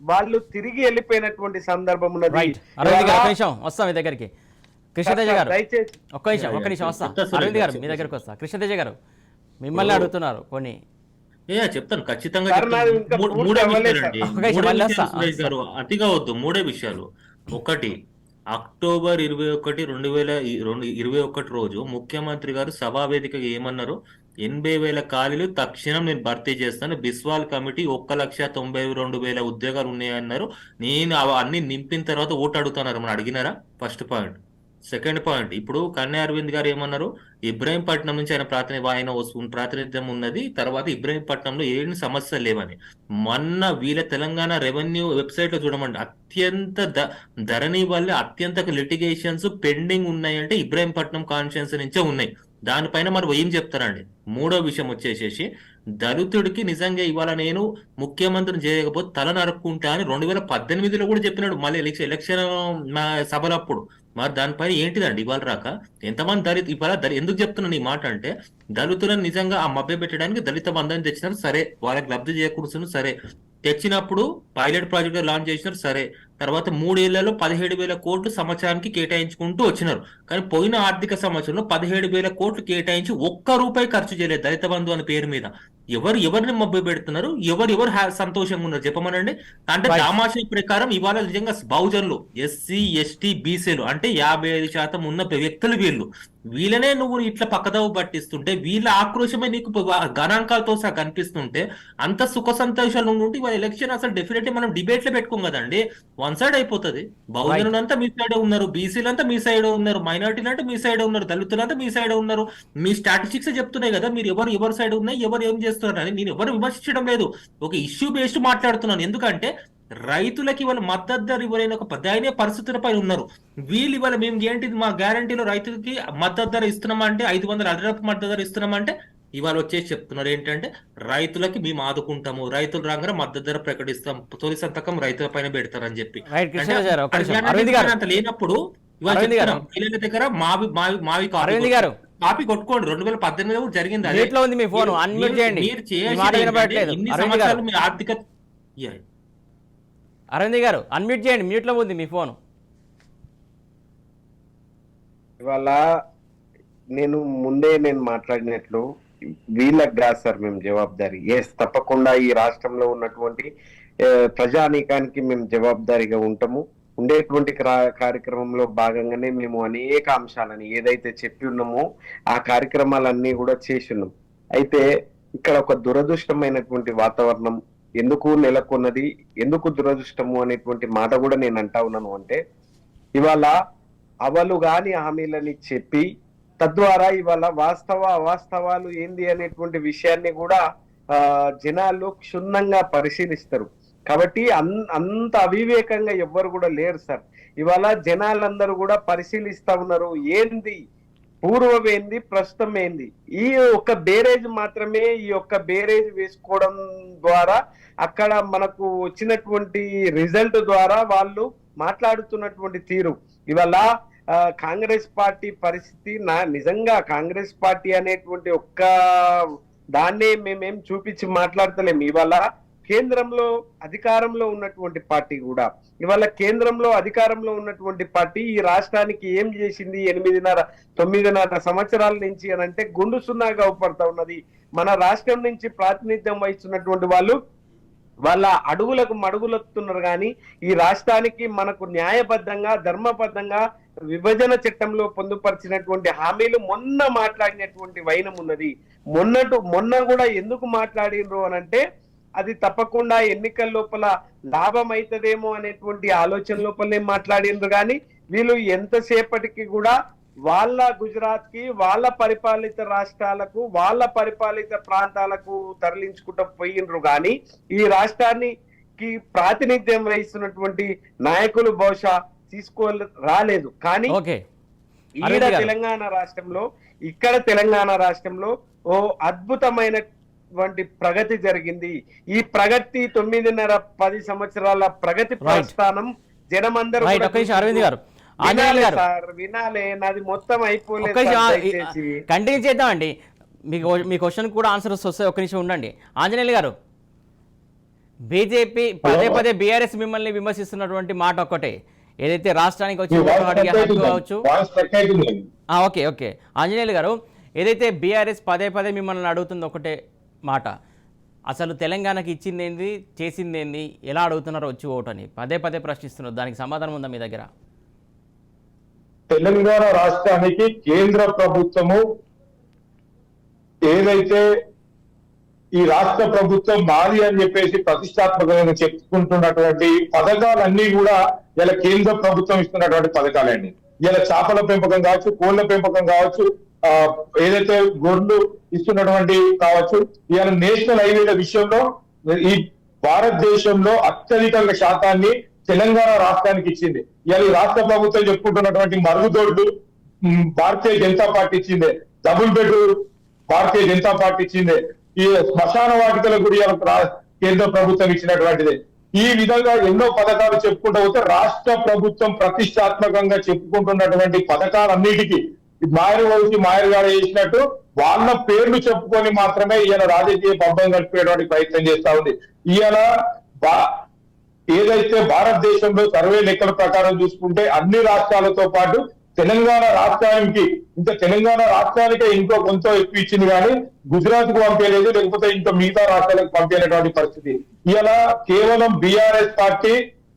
వాళ్ళు తిరిగి వెళ్ళిపోయినటువంటి సందర్భం ఉన్నది. రైట్ అరవింద్ గారు ఒక నిమిషం వస్తాం మీ దగ్గరికి. కృష్ణతేజ గారు దయచేసి ఒక్క నిమిషం వస్తా. అరవింద్ గారు మీ దగ్గరకు వస్తా. కృష్ణతేజ గారు మిమ్మల్ని అడుగుతున్నారు కొన్ని. చెప్తాను ఖచ్చితంగా సార్, నాది ఇంకా చెప్తాను. పూర్తి మూడే అవ్వలేదు విషయాలు సార్. ఒక నిమిషం మళ్ళీ వస్తా. సురేష్ గారు అతిగా వద్దు. మూడే విషయాలు. ఒకటి, అక్టోబర్ 21, 2021 రోజు ముఖ్యమంత్రి గారు సభావేదికగా ఏమన్నారు? 80,000 ఖాళీలు తక్షణం నేను భర్తీ చేస్తాను. బిస్వాల్ కమిటీ 1,92,000 ఉద్యోగాలు ఉన్నాయన్నారు. నేను అన్ని నింపిన తర్వాత ఓటు అడుగుతున్నారు. మనం అడిగినారా? First point. సెకండ్ పాయింట్, ఇప్పుడు కన్యా అరవింద్ గారు ఏమన్నారు? ఇబ్రహీంపట్నం నుంచి ఆయన ప్రాతినిధ్యం ఉన్నది. తర్వాత ఇబ్రహీంపట్నంలో ఏం సమస్యలు లేవని. మొన్న వీళ్ళ తెలంగాణ రెవెన్యూ వెబ్సైట్ లో చూడమండి, అత్యంత ధరణి వల్ల అత్యంత లిటిగేషన్స్ పెండింగ్ ఉన్నాయంటే ఇబ్రహీంపట్నం కాన్స్టిట్యున్సీ నుంచే ఉన్నాయి. దానిపైన మరి ఏం చెప్తారండి? మూడో విషయం వచ్చేసేసి, దళితుడికి నిజంగా ఇవాళ నేను ముఖ్యమంత్రిని చేయకపోతే తల నరుక్కుంటా అని 2018లో కూడా చెప్పినాడు. మళ్ళీ ఎలక్షన్ సభలప్పుడు. మరి దానిపైన ఏంటిదండి ఇవాళ రాక? ఎంతమంది ఇవాళ ఎందుకు చెప్తున్నాను ఈ మాట అంటే, దళితులను నిజంగా ఆ మభ్య పెట్టడానికి దళిత బంధాన్ని తెచ్చినారు, సరే. వాళ్ళకి లబ్ధి చేకూరుస్తున్నారు, సరే. తెచ్చినప్పుడు పైలట్ ప్రాజెక్ట్ లాంచ్ చేసినారు, సరే. తర్వాత 3 ఏళ్లలో 17,000 కోట్లు సంవత్సరానికి కేటాయించుకుంటూ వచ్చినారు. కానీ పోయిన ఆర్థిక సంవత్సరంలో 17,000 కోట్లు కేటాయించి ఒక్క రూపాయి ఖర్చు చేయలేదు దళిత బంధు అనే పేరు మీద. ఎవరిని మభ్య పెడుతున్నారు? ఎవరు సంతోషంగా ఉన్నారు చెప్పమనండి. అంటే దామాషా ప్రకారం ఇవాళ నిజంగా బహుజనులు, ఎస్సీ, ఎస్టీ, బీసీలు అంటే 55% ఉన్న వ్యక్తులు వీళ్ళనే నువ్వు ఇట్లా పక్కదవ పట్టిస్తుంటే, వీళ్ళ ఆక్రోశమే నీకు గణాంకాలతో సహా కనిపిస్తుంటే, అంత సుఖ సంతోషాలు ఉంటే ఇవాళ ఎలక్షన్ అసలు డెఫినెట్లీ మనం డిబేట్ లో పెట్టుకోం కదండి. వన్ సైడ్ అయిపోతుంది. బహుజనులంతా మీ సైడ్ ఉన్నారు, బీసీలంతా మీ సైడ్ ఉన్నారు, మైనారిటీలు అంటే మీ సైడ్ ఉన్నారు, దళితులంతా మీ సైడ్ ఉన్నారు. మీ స్టాటిస్టిక్స్ చెప్తున్నాయి కదా మీరు ఎవరు సైడ్ ఉన్నాయి, ఎవరు ఏం చేస్తున్నారు అని. నేను ఎవరు విమర్శించడం లేదు, ఒక ఇష్యూ బేస్డ్ మాట్లాడుతున్నాను. ఎందుకంటే రైతులకి ఇవాళ మద్దతు ధర ఇవ్వలేని ఒక దయనీయ పరిస్థితులపై ఉన్నారు వీళ్ళు. ఇవాళ మేము ఏంటిది మా గ్యారంటీలో రైతులకి మద్దతు ధర ఇస్తున్నామంటే 500 అదనపు మద్దతు ధర ఇస్తున్నామంటే ఇవాళ వచ్చేసి చెప్తున్నారు ఏంటంటే రైతులకి మేము ఆదుకుంటాము, రైతులు రాగానే మద్దతు ధర ప్రకటిస్తాం, తొలి సంతకం రైతుల పైన పెడతారని చెప్పి. అంత లేనప్పుడు ఇవాళ పిల్లల దగ్గర మావి కాపీ కొట్టుకోండి. 2018 కూడా జరిగింది. మీరు చేయాల్సింది సంవత్సరాలు మీ ఆర్థిక. అరవింద్ గారు అన్మ్యూట్ చేయండి, మ్యూట్ లో ఉంది మీ ఫోన్. ఇవాళ నేను మాట్లాడినట్లు వీళ్ళకి కాదు సార్ మేము జవాబుదారీ. ఎస్, తప్పకుండా ఈ రాష్ట్రంలో ఉన్నటువంటి ప్రజానీకానికి మేము జవాబుదారీగా ఉంటాము. ఉండేటువంటి కార్యక్రమంలో భాగంగానే మేము అనేక అంశాలని ఏదైతే చెప్పి ఉన్నామో ఆ కార్యక్రమాలన్నీ కూడా చేసి ఉన్నాం. అయితే ఇక్కడ ఒక దురదృష్టమైనటువంటి వాతావరణం ఎందుకు నెలకొన్నది, ఎందుకు దురదృష్టము అనేటువంటి మాట కూడా నేను అంటా ఉన్నాను. అంటే ఇవాళ అవలు గాని హామీలని చెప్పి తద్వారా ఇవాళ అవాస్తవాలు ఏంది అనేటువంటి విషయాన్ని కూడా జనాలు క్షుణ్ణంగా పరిశీలిస్తారు. కాబట్టి అంత అవివేకంగా ఎవ్వరు కూడా లేరు సార్. ఇవాళ జనాలందరూ కూడా పరిశీలిస్తా ఉన్నారు, ఏంది పూర్వం ఏంది ప్రస్తుతం ఏంది. ఈ ఒక్క బేరేజ్ మాత్రమే, ఈ ఒక్క బేరేజ్ వేసుకోవడం ద్వారా అక్కడ మనకు వచ్చినటువంటి రిజల్ట్ ద్వారా వాళ్ళు మాట్లాడుతున్నటువంటి తీరు. ఇవాళ కాంగ్రెస్ పార్టీ పరిస్థితి నిజంగా కాంగ్రెస్ పార్టీ అనేటువంటి ఒక్క దాన్నే మేమేం చూపించి మాట్లాడతలేము. ఇవాళ కేంద్రంలో అధికారంలో ఉన్నటువంటి పార్టీ కూడా, ఇవాళ కేంద్రంలో అధికారంలో ఉన్నటువంటి పార్టీ ఈ రాష్ట్రానికి ఏం చేసింది 8.5-9 సంవత్సరాల నుంచి అని అంటే గుండు సున్నాగా అవపడతా ఉన్నది. మన రాష్ట్రం నుంచి ప్రాతినిధ్యం వహిస్తున్నటువంటి వాళ్ళు వాళ్ళ అడుగులకు మడుగులొస్తున్నారు. కానీ ఈ రాష్ట్రానికి మనకు న్యాయబద్ధంగా ధర్మబద్ధంగా విభజన చట్టంలో పొందుపరిచినటువంటి హామీలు మొన్న మాట్లాడినటువంటి వైనం ఉన్నది. మొన్న కూడా ఎందుకు మాట్లాడినరు అని అంటే అది తప్పకుండా ఎన్నికల లోపల లాభం అవుతుందేమో అనేటువంటి ఆలోచన లోపలనే మాట్లాడినరు. కానీ వీళ్ళు ఎంతసేపటికి కూడా వాళ్ళ గుజరాత్ కి, వాళ్ళ పరిపాలిత రాష్ట్రాలకు, వాళ్ళ పరిపాలిత ప్రాంతాలకు తరలించుకుంటూ పోయినరు. కానీ ఈ రాష్ట్రానికి ప్రాతినిధ్యం వహిస్తున్నటువంటి నాయకులు బహుశా రాలేదు. కానీ ఇక్కడ తెలంగాణ రాష్ట్రంలో ఓ అద్భుతమైనటువంటి ప్రగతి జరిగింది. ఈ ప్రగతి 9.5-10 సంవత్సరాల ప్రగతి ప్రస్థానం జనమందరూ. అరవింద్ గారు ఆంజనేయులు గారు సార్ వినాలే, నాది మొత్తం అయిపోలేదు ఒక్క సార్, నిమిషం దయచేసి. కంటిన్యూ చేద్దామండి. మీ క్వశ్చన్ కూడా ఆన్సర్స్ వస్తాయి. ఒక్క నిమిషం ఉండండి. ఆంజనేయులు గారు, బీజేపీ పదే పదే బీఆర్ఎస్ మిమ్మల్ని విమర్శిస్తున్నటువంటి మాట ఒక్కటే, ఏదైతే రాష్ట్రానికి వచ్చి ఓటు అడిగే హక్కు కావచ్చు. ఓకే ఓకే ఆంజనేయులు గారు, ఏదైతే బీఆర్ఎస్ పదే పదే మిమ్మల్ని అడుగుతుంది ఒకటే మాట, అసలు తెలంగాణకి ఇచ్చింది ఏంది, చేసింది ఏంది, ఎలా అడుగుతున్నారో వచ్చి ఓటు అని పదే పదే ప్రశ్నిస్తున్నారు. దానికి సమాధానం ఉందా మీ దగ్గర? తెలంగాణ రాష్ట్రానికి కేంద్ర ప్రభుత్వము ఏదైతే ఈ రాష్ట్ర ప్రభుత్వం మాది అని చెప్పేసి ప్రతిష్టాత్మకంగా చెప్పుకుంటున్నటువంటి పథకాలన్నీ కూడా ఇలా కేంద్ర ప్రభుత్వం ఇస్తున్నటువంటి పథకాలండి. ఇలా చేపల పెంపకం కావచ్చు, కోళ్ల పెంపకం కావచ్చు, ఏదైతే గొర్రెలు ఇస్తున్నటువంటి కావచ్చు, ఇవాళ నేషనల్ హైవేల విషయంలో ఈ భారతదేశంలో అత్యధిక శాతాన్ని తెలంగాణ రాష్ట్రానికి ఇచ్చింది. ఇవాళ ఈ రాష్ట్ర ప్రభుత్వం చెప్పుకుంటున్నటువంటి మరుగుదొడ్లు భారతీయ జనతా పార్టీ ఇచ్చిందే, double bedroom Bharatiya Janata party ఇచ్చిందే, ఈ శ్మశాన వాటికల గురి కేంద్ర ప్రభుత్వం ఇచ్చినటువంటిదే. ఈ విధంగా ఎన్నో పథకాలు చెప్పుకుంటూ పోతే రాష్ట్ర ప్రభుత్వం ప్రతిష్టాత్మకంగా చెప్పుకుంటున్నటువంటి పథకాలన్నిటికీ మాయరుగాడు చేసినట్టు వాళ్ళ పేర్లు చెప్పుకొని మాత్రమే ఈయన రాజకీయ పబ్బం గడిపేటువంటి ప్రయత్నం చేస్తా ఉంది. ఈయన ఏదైతే భారతదేశంలో సర్వే లెక్కల ప్రకారం చూసుకుంటే అన్ని రాష్ట్రాలతో పాటు తెలంగాణ రాష్ట్రానికే ఇంకో కొంత ఎక్కువ ఇచ్చింది, కానీ గుజరాత్ కు పంపేయలేదు, లేకపోతే ఇంకా మిగతా రాష్ట్రాలకు పంపేనటువంటి పరిస్థితి. ఇలా కేవలం బీఆర్ఎస్ పార్టీ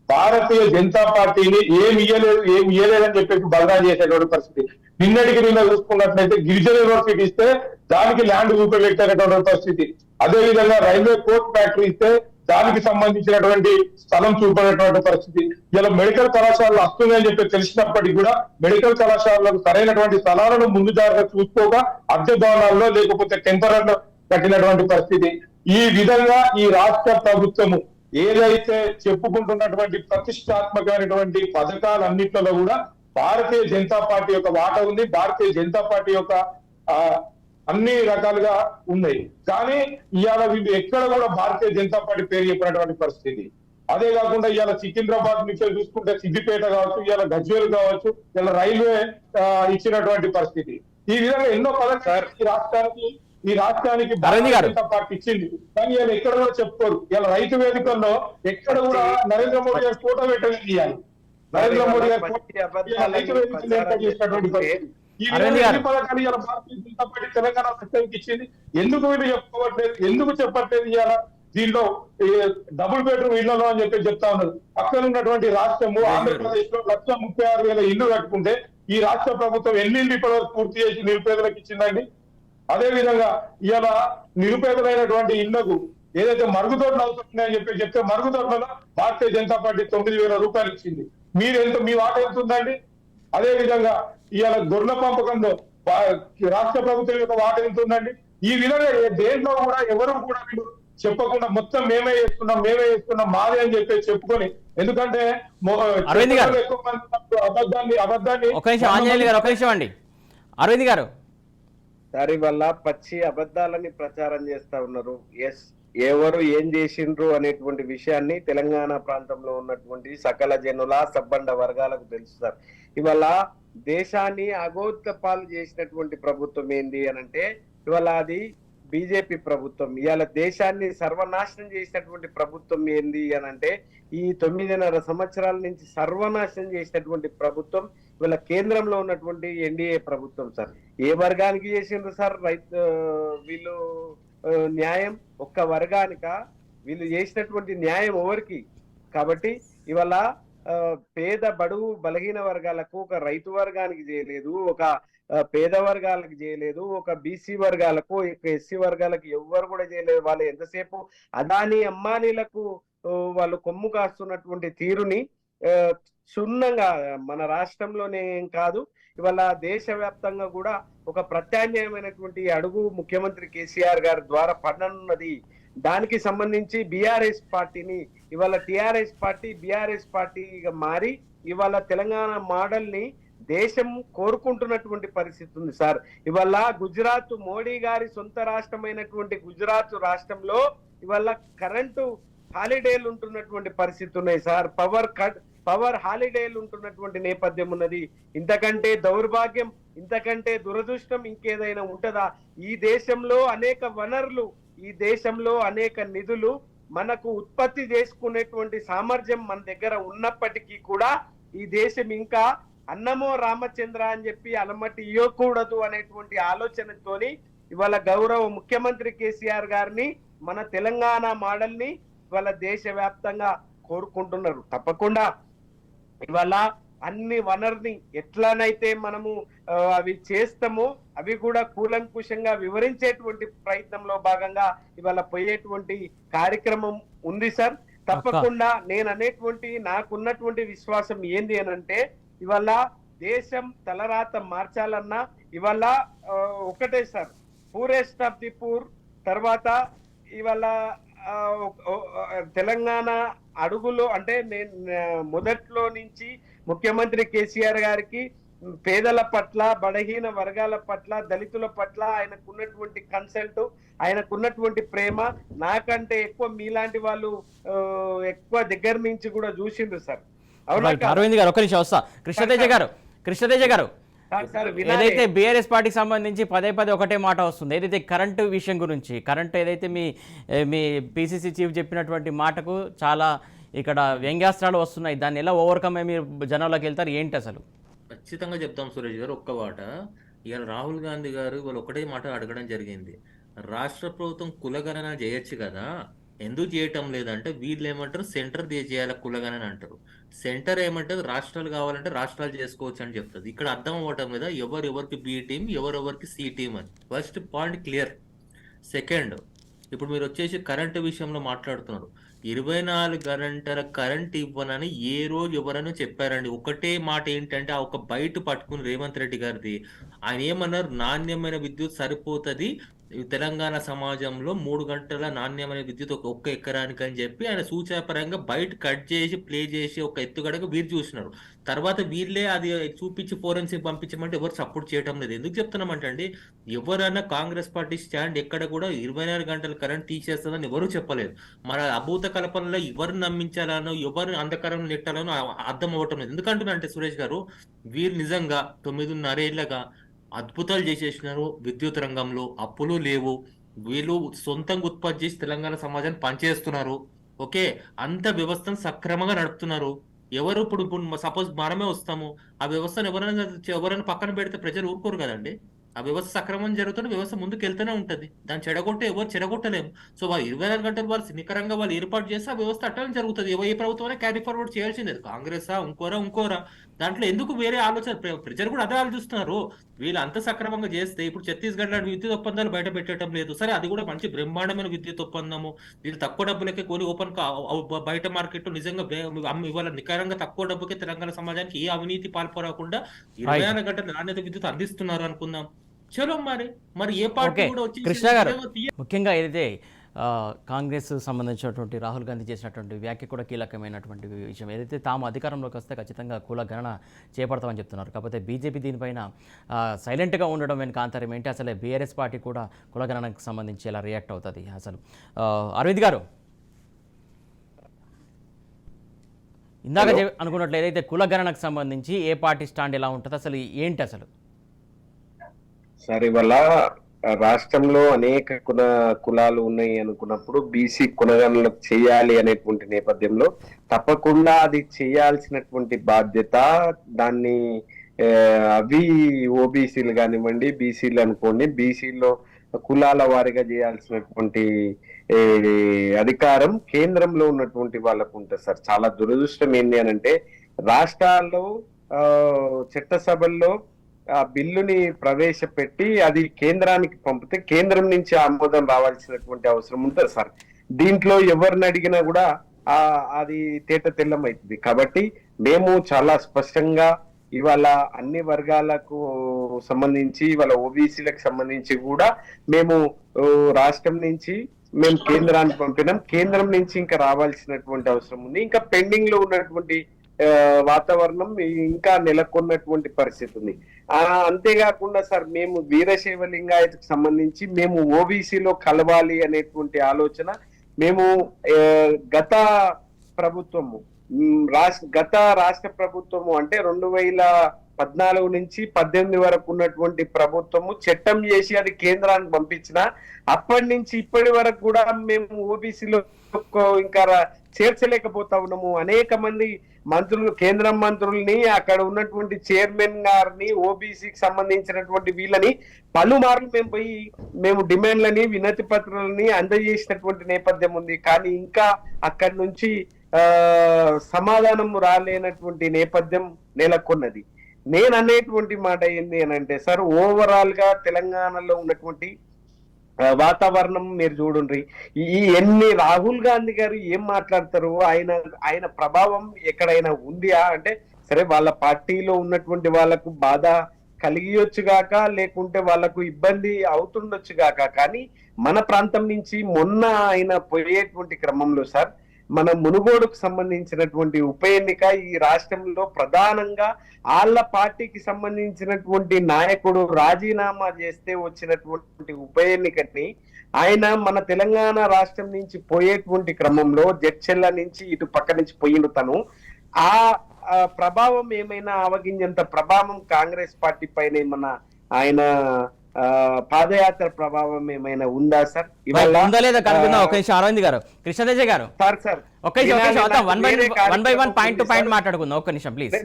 భారతీయ జనతా పార్టీని ఏమి ఇయ్యలేదని చెప్పేసి బదనాలు చేసేటువంటి పరిస్థితి. నిన్న చూసుకున్నట్లయితే గిరిజన యూనివర్సిటీ ఇస్తే దానికి ల్యాండ్ చూపెట్టేటటువంటి పరిస్థితి. అదేవిధంగా రైల్వే కోర్ట్ ఫ్యాక్టరీ ఇస్తే దానికి సంబంధించినటువంటి స్థలం చూపేటటువంటి పరిస్థితి. ఇలా మెడికల్ కళాశాలలు వస్తున్నాయని చెప్పి తెలిసినప్పటికీ కూడా మెడికల్ కళాశాలలకు సరైనటువంటి స్థలాలను ముందు జాగ్రత్త చూసుకోక అద్దె భవనాల్లో లేకపోతే టెంపరరీ కట్టినటువంటి పరిస్థితి. ఈ విధంగా ఈ రాష్ట్ర ప్రభుత్వము ఏదైతే చెప్పుకుంటున్నటువంటి ప్రతిష్టాత్మకమైనటువంటి పథకాలన్నింటిలో కూడా భారతీయ జనతా పార్టీ యొక్క వాటా ఉంది, భారతీయ జనతా పార్టీ యొక్క అన్ని రకాలుగా ఉన్నాయి. కానీ ఇవాళ వీళ్ళు ఎక్కడ కూడా భారతీయ జనతా పార్టీ పేరు చెప్పినటువంటి పరిస్థితి. అదే కాకుండా ఇవాళ సికింద్రాబాద్ నుంచి చూసుకుంటే సిద్దిపేట కావచ్చు, ఇవాళ గజ్వేల్ కావచ్చు, ఇలా రైల్వే ఇచ్చినటువంటి పరిస్థితి. ఈ విధంగా ఎన్నో పథకాలు ఈ రాష్ట్రానికి భారతీయ జనతా పార్టీ ఇచ్చింది. కానీ ఇలా ఎక్కడ కూడా చెప్పుకోరు. ఇలా రైతు వేదికల్లో ఎక్కడ కూడా నరేంద్ర మోడీ గారు ఫోటో పెట్టడం ఇవ్వాలి. నరేంద్ర మోడీ గారు రైతు వేదికలు ఏర్పాటు చేసినటువంటి పరిస్థితి. ఈ పథకాలు ఇవాళ భారతీయ జనతా పార్టీ తెలంగాణ రాష్ట్రానికి ఇచ్చింది. ఎందుకు వీళ్ళు చెప్పుకోవట్లేదు, ఎందుకు చెప్పట్లేదు? ఇవాళ దీంట్లో డబుల్ బెడ్రూమ్ ఇళ్లలో అని చెప్పి చెప్తా ఉన్నారు. పక్కన ఉన్నటువంటి రాష్ట్రము ఆంధ్రప్రదేశ్ లో 1,36,000 ఇల్లు కట్టుకుంటే ఈ రాష్ట్ర ప్రభుత్వం ఎన్ని ఇల్లు ఇప్పటివరకు పూర్తి చేసి నిరుపేదలకు ఇచ్చిందండి? అదే విధంగా ఇవాళ నిరుపేదలైనటువంటి ఇళ్లకు ఏదైతే మరుగుదొడ్లు అవుతున్నాయని చెప్పి చెప్తే మరుగుదొడ్లలో భారతీయ జనతా పార్టీ 9,000 రూపాయలు ఇచ్చింది. మీ వాట ఎంత ఉందండి? అదే విధంగా ఇవాళ గొర్రెల పెంపకంలో రాష్ట్ర ప్రభుత్వం యొక్క వాట ఎంత ఉందండి? ఈ విధంగా దేంట్లో కూడా ఎవరు కూడా వీళ్ళు చెప్పకుండా మొత్తం మేమే చేస్తున్నాం మాదే అని చెప్పి చెప్పుకొని, ఎందుకంటే ఎక్కువ మంది అబద్ధాన్ని అరవింద్ గారు దాని వల్ల పచ్చి అబద్ధాలని ప్రచారం చేస్తా ఉన్నారు. ఎవరు ఏం చేసిండ్రు అనేటువంటి విషయాన్ని తెలంగాణ ప్రాంతంలో ఉన్నటువంటి సకల జనుల సబ్బండ వర్గాలకు తెలుసు సార్. ఇవాళ దేశాన్ని అగోత్పాలు చేసినటువంటి ప్రభుత్వం ఏంది అనంటే ఇవాళ అది బీజేపీ ప్రభుత్వం. ఇవాళ దేశాన్ని సర్వనాశనం చేసినటువంటి ప్రభుత్వం ఏంది అనంటే ఈ 9.5 సంవత్సరాల నుంచి సర్వనాశనం చేసినటువంటి ప్రభుత్వం ఇవాళ కేంద్రంలో ఉన్నటువంటి ఎన్డీఏ ప్రభుత్వం సార్. ఏ వర్గానికి చేసిండ్రు సార్ వీళ్ళు న్యాయం? ఒక్క వర్గానిక వీళ్ళు చేసినటువంటి న్యాయం ఎవరికి? కాబట్టి ఇవాళ పేద బడుగు బలహీన వర్గాలకు ఒక రైతు వర్గానికి చేయలేదు, ఒక పేద వర్గాలకు చేయలేదు, ఒక బీసీ వర్గాలకు, ఎస్సీ వర్గాలకు ఎవ్వరు కూడా చేయలేదు. వాళ్ళు ఎంతసేపు అదానీ అంబానీలకు వాళ్ళు కొమ్ము కాస్తున్నటువంటి తీరుని క్షుణ్ణంగా మన రాష్ట్రంలోనే ఏం కాదు ఇవాళ దేశవ్యాప్తంగా కూడా ఒక ప్రత్యామ్నాయమైనటువంటి అడుగు ముఖ్యమంత్రి కేసీఆర్ గారి ద్వారా పడనున్నది. దానికి సంబంధించి బీఆర్ఎస్ పార్టీని ఇవాళ టిఆర్ఎస్ పార్టీ బీఆర్ఎస్ పార్టీగా మారి ఇవాళ తెలంగాణ మోడల్ ని దేశం కోరుకుంటున్నటువంటి పరిస్థితి ఉంది సార్. ఇవాళ గుజరాత్ మోడీ గారి సొంత రాష్ట్రమైనటువంటి గుజరాత్ రాష్ట్రంలో ఇవాళ కరెంటు హాలిడేలు ఉంటున్నటువంటి పరిస్థితి ఉన్నాయి సార్. పవర్ కట్ పవర్ హాలిడేలు ఉంటున్నటువంటి నేపథ్యం ఉన్నది. ఇంతకంటే దౌర్భాగ్యం, ఇంతకంటే దురదృష్టం ఇంకేదైనా ఉంటదా? ఈ దేశంలో అనేక వనరులు, ఈ దేశంలో అనేక నిధులు, మనకు ఉత్పత్తి చేసుకునేటువంటి సామర్థ్యం మన దగ్గర ఉన్నప్పటికీ కూడా ఈ దేశం ఇంకా అన్నమో రామచంద్ర అని చెప్పి అలమటి ఇవ్వకూడదు అనేటువంటి ఆలోచనతోని ఇవాళ గౌరవ ముఖ్యమంత్రి కేసీఆర్ గారిని, మన తెలంగాణ మోడల్ ని ఇవాళ దేశవ్యాప్తంగా కోరుకుంటున్నారు. తప్పకుండా ఇవాళ అన్ని వనరుని ఎట్లనైతే మనము అవి చేస్తామో అవి కూడా కూలంకుషంగా వివరించేటువంటి ప్రయత్నంలో భాగంగా ఇవాళ పోయేటువంటి కార్యక్రమం ఉంది సార్. తప్పకుండా నేను అనేటువంటి నాకున్నటువంటి విశ్వాసం ఏంది అనంటే, ఇవాళ దేశం తలరాత మార్చాలన్నా ఇవాళ ఒకటే sir, poorest of the poor. తర్వాత ఇవాళ తెలంగాణ అడుగులో అంటే నేను మొదట్లో నుంచి ముఖ్యమంత్రి కేసీఆర్ గారికి పేదల పట్ల, బలహీన వర్గాల పట్ల, దళితుల పట్ల ఆయనకున్నటువంటి కన్సల్ట్, ఆయనకున్నటువంటి ప్రేమ నాకంటే ఎక్కువ మీలాంటి వాళ్ళు ఎక్కువ దగ్గర నుంచి కూడా చూసిండ్రు సార్. అరవింద్ గారు, ఒక నిమిషం వస్తా. కృష్ణతేజ గారు ఏదైతే బీఆర్ఎస్ పార్టీకి సంబంధించి పదే ఒకటే మాట వస్తుంది, ఏదైతే కరెంటు విషయం గురించి, కరెంటు ఏదైతే మీ పిసిసి చీఫ్ చెప్పినటువంటి మాటకు చాలా ఇక్కడ వ్యంగ్యాస్త్రాలు వస్తున్నాయి. దాన్ని ఎలా ఓవర్కమ్ మీరు జనంలోకి వెళ్తారు ఏంటి అసలు? ఖచ్చితంగా చెప్తాం సురేష్ గారు. ఒక్క మాట, ఇవాళ రాహుల్ గాంధీ గారు వాళ్ళు ఒకటే మాట అడగడం జరిగింది, రాష్ట్ర ప్రభుత్వం కులగణన చేయొచ్చు కదా, ఎందుకు చేయటం లేదంటే వీళ్ళు ఏమంటారు సెంటర్ చేయాలి కులగణన అంటారు. సెంటర్ ఏమంటారు రాష్ట్రాలు కావాలంటే రాష్ట్రాలు చేసుకోవచ్చు అని చెప్తుంది. ఇక్కడ అర్థం అవ్వటం మీద ఎవరికి బి టీం, ఎవరెవరికి సి టీం అని. First point clear. సెకండ్, ఇప్పుడు మీరు వచ్చేసి కరెంటు విషయంలో మాట్లాడుతున్నారు. 24 గంటల కరెంట్ ఇవ్వనని ఏ రోజు ఎవరైనా చెప్పారండి? ఒకటే మాట ఏంటంటే, ఆ ఒక బయట పట్టుకుని రేవంత్ రెడ్డి గారిది, ఆయన ఏమన్నారు, నాణ్యమైన విద్యుత్ సరిపోతుంది తెలంగాణ సమాజంలో 3 గంటల నాణ్యమైన విద్యుత్ ఒక్క ఎకరానికి అని చెప్పి ఆయన సూచనపరంగా బయట కట్ చేసి ప్లే చేసి ఒక ఎత్తుగడగా వీరు చూసినారు. తర్వాత వీళ్ళే అది చూపించి ఫోరెన్సిక్ పంపించమంటే ఎవరు సపోర్ట్ చేయటం లేదు. ఎందుకు చెప్తున్నామంటే అండి, ఎవరైనా కాంగ్రెస్ పార్టీ స్టాండ్ ఎక్కడ కూడా 24 గంటల కరెంట్ తీసేస్తుందని ఎవరు చెప్పలేదు. మన అభూత కల్పనలో ఎవరు నమ్మించాలనో ఎవరు అంధకారం నెట్టాలనో అర్థం అవ్వటం లేదు. ఎందుకంటున్నారంటే సురేష్ గారు, వీరు నిజంగా 9.5 ఏళ్ళగా అద్భుతాలు చేసేసినారు విద్యుత్ రంగంలో, అప్పులు లేవు, వీళ్ళు సొంతంగా ఉత్పత్తి చేసి తెలంగాణ సమాజాన్ని పనిచేస్తున్నారు. ఓకే, అంత వ్యవస్థను సక్రమంగా నడుపుతున్నారు. ఎవరు ఇప్పుడు సపోజ్ మనమే వస్తాము, ఆ వ్యవస్థను ఎవరైనా పక్కన పెడితే ప్రజలు ఊరుకోరు కదండి. ఆ వ్యవస్థ సక్రమం జరుగుతుంటే వ్యవస్థ ముందుకు వెళ్తూనే ఉంటది. దాన్ని ఎవరు చెడగొట్టలేము. సో వాళ్ళు 24 గంటలు వాళ్ళు నికరంగా వాళ్ళు ఏర్పాటు చేస్తే ఆ వ్యవస్థ అట్టనే జరుగుతుంది. ఏ ప్రభుత్వమే క్యారీ ఫార్వర్డ్ చేయాల్సిందే, కాంగ్రెసా ఇంకోరా దాంట్లో ఎందుకు వేరే ఆలోచన? ప్రజలు కూడా అదే ఆలోచిస్తున్నారు. వీళ్ళు అంత సక్రమంగా చేస్తే ఇప్పుడు ఛత్తీస్గఢ్ లాంటి విద్యుత్ ఒప్పందాలు బయట పెట్టడం లేదు. సరే, అది కూడా మంచి బ్రహ్మాండమైన విద్యుత్ ఒప్పందము. వీళ్ళు తక్కువ డబ్బులకే కొని ఓపెన్ బయట మార్కెట్ లో నిజంగా ఇవాళ నికరంగా తక్కువ డబ్బుకే తెలంగాణ సమాజానికి ఏ అవినీతి పాల్పడకుండా 24 గంటల నాణ్యత విద్యుత్ అందిస్తున్నారు అనుకుందాం. చలో మరి ఏ పార్టీ కూడా వచ్చి కృష్ణ గారు, ముఖ్యంగా ఏదైతే కాంగ్రెస్ సంబంధించినటువంటి రాహుల్ గాంధీ చేసినటువంటి వ్యాఖ్య కూడా కీలకమైనటువంటి విషయం. ఏదైతే తాము అధికారంలోకి వస్తే ఖచ్చితంగా కుల గణన చేపడతామని చెప్తున్నారు. కాకపోతే బీజేపీ దీనిపైన సైలెంట్గా ఉండడం వెనుక ఆంతర్యం ఏంటి? అసలే బీఆర్ఎస్ పార్టీ కూడా కుల గణనకు సంబంధించి ఎలా రియాక్ట్ అవుతుంది అసలు? అరవింద్ గారు, ఇందాక అనుకున్నట్లు ఏదైతే కుల గణనకు సంబంధించి ఏ పార్టీ స్టాండ్ ఎలా ఉంటుంది, అసలు ఏంటి అసలు? సరే, ఇవాళ రాష్ట్రంలో అనేక కులాలు ఉన్నాయి అనుకున్నప్పుడు బీసీ కులగణన చేయాలి అనేటువంటి నేపథ్యంలో తప్పకుండా అది చేయాల్సినటువంటి బాధ్యత, దాన్ని అవి ఓబీసీలు కానివ్వండి, బీసీలు అనుకోండి, బీసీలో కులాల వారిగా చేయాల్సినటువంటి అధికారం కేంద్రంలో ఉన్నటువంటి వాళ్ళకు ఉంటుంది సార్. చాలా దురదృష్టం ఏంటి అనంటే, రాష్ట్రాల్లో చట్టసభల్లో ఆ బిల్లుని ప్రవేశపెట్టి అది కేంద్రానికి పంపితే కేంద్రం నుంచి ఆమోదం రావాల్సినటువంటి అవసరం ఉంటుంది సార్. దీంట్లో ఎవరిని అడిగినా కూడా అది తేట తెల్లమైతుంది. కాబట్టి మేము చాలా స్పష్టంగా ఇవాళ అన్ని వర్గాలకు సంబంధించి, ఇవాళ ఓబీసీలకు సంబంధించి కూడా మేము రాష్ట్రం నుంచి మేము కేంద్రానికి పంపినాం. కేంద్రం నుంచి ఇంకా రావాల్సినటువంటి అవసరం ఉంది. ఇంకా పెండింగ్ లో ఉన్నటువంటి వాతావరణం ఇంకా నెలకొన్నటువంటి పరిస్థితి ఉంది. అంతేకాకుండా సార్, మేము వీరశైవ లింగాయతకు సంబంధించి మేము ఓబీసీలో కలవాలి అనేటువంటి ఆలోచన మేము గత ప్రభుత్వము గత రాష్ట్ర ప్రభుత్వము అంటే 2014 నుంచి 18 వరకు ఉన్నటువంటి ప్రభుత్వము చట్టం చేసి అది కేంద్రానికి పంపించిన అప్పటి నుంచి ఇప్పటి వరకు కూడా మేము ఓబీసీలో ఇంకా చేర్చలేకపోతా ఉన్నాము. అనేక మంది మంత్రులు, కేంద్ర మంత్రుల్ని, అక్కడ ఉన్నటువంటి చైర్మన్ గారిని, ఓబీసీకి సంబంధించినటువంటి వీళ్ళని పలుమార్లు మేము డిమాండ్లని, వినతి పత్రాలని అందజేసినటువంటి నేపథ్యం ఉంది. కానీ ఇంకా అక్కడి నుంచి సమాధానం రాలేనటువంటి నేపథ్యం నెలకొన్నది. నేను అనేటువంటి మాట ఏంది అని అంటే సార్, ఓవరాల్ గా తెలంగాణలో ఉన్నటువంటి వాతావరణం మీరు చూడండి. ఎన్ని రాహుల్ గాంధీ గారు ఏం మాట్లాడతారు, ఆయన ప్రభావం ఎక్కడైనా ఉందా అంటే, సరే వాళ్ళ పార్టీలో ఉన్నటువంటి వాళ్ళకు బాధ కలిగియొచ్చు గాక, లేకుంటే వాళ్ళకు ఇబ్బంది అవుతుండొచ్చు గాక, కానీ మన ప్రాంతం నుంచి మొన్న ఆయన పోయేటువంటి క్రమంలో సార్, మన మునుగోడుకు సంబంధించినటువంటి ఉప ఎన్నిక ఈ రాష్ట్రంలో ప్రధానంగా వాళ్ళ పార్టీకి సంబంధించినటువంటి నాయకుడు రాజీనామా చేస్తే వచ్చినటువంటి ఉప ఎన్నికని ఆయన మన తెలంగాణ రాష్ట్రం నుంచి పోయేటువంటి క్రమంలో జడ్చెల్ల నుంచి ఇటు పక్క నుంచి పోయిండు తను. ఆ ప్రభావం ఏమైనా ఆవగింజంత ప్రభావం కాంగ్రెస్ పార్టీ పైన ఏమన్నా ఆయన పాదయాత్ర ప్రభావం ఏమైనా ఉందా సార్? ఇవాళ ఉందా లేదా కనుక్కుందాం. ఒక నిమిషం అరవింద్ గారు, కృష్ణతేజ గారు, సార్ ఒక నిమిషం one by one point to point మాట్లాడుకుందాం. ఒక నిమిషం please,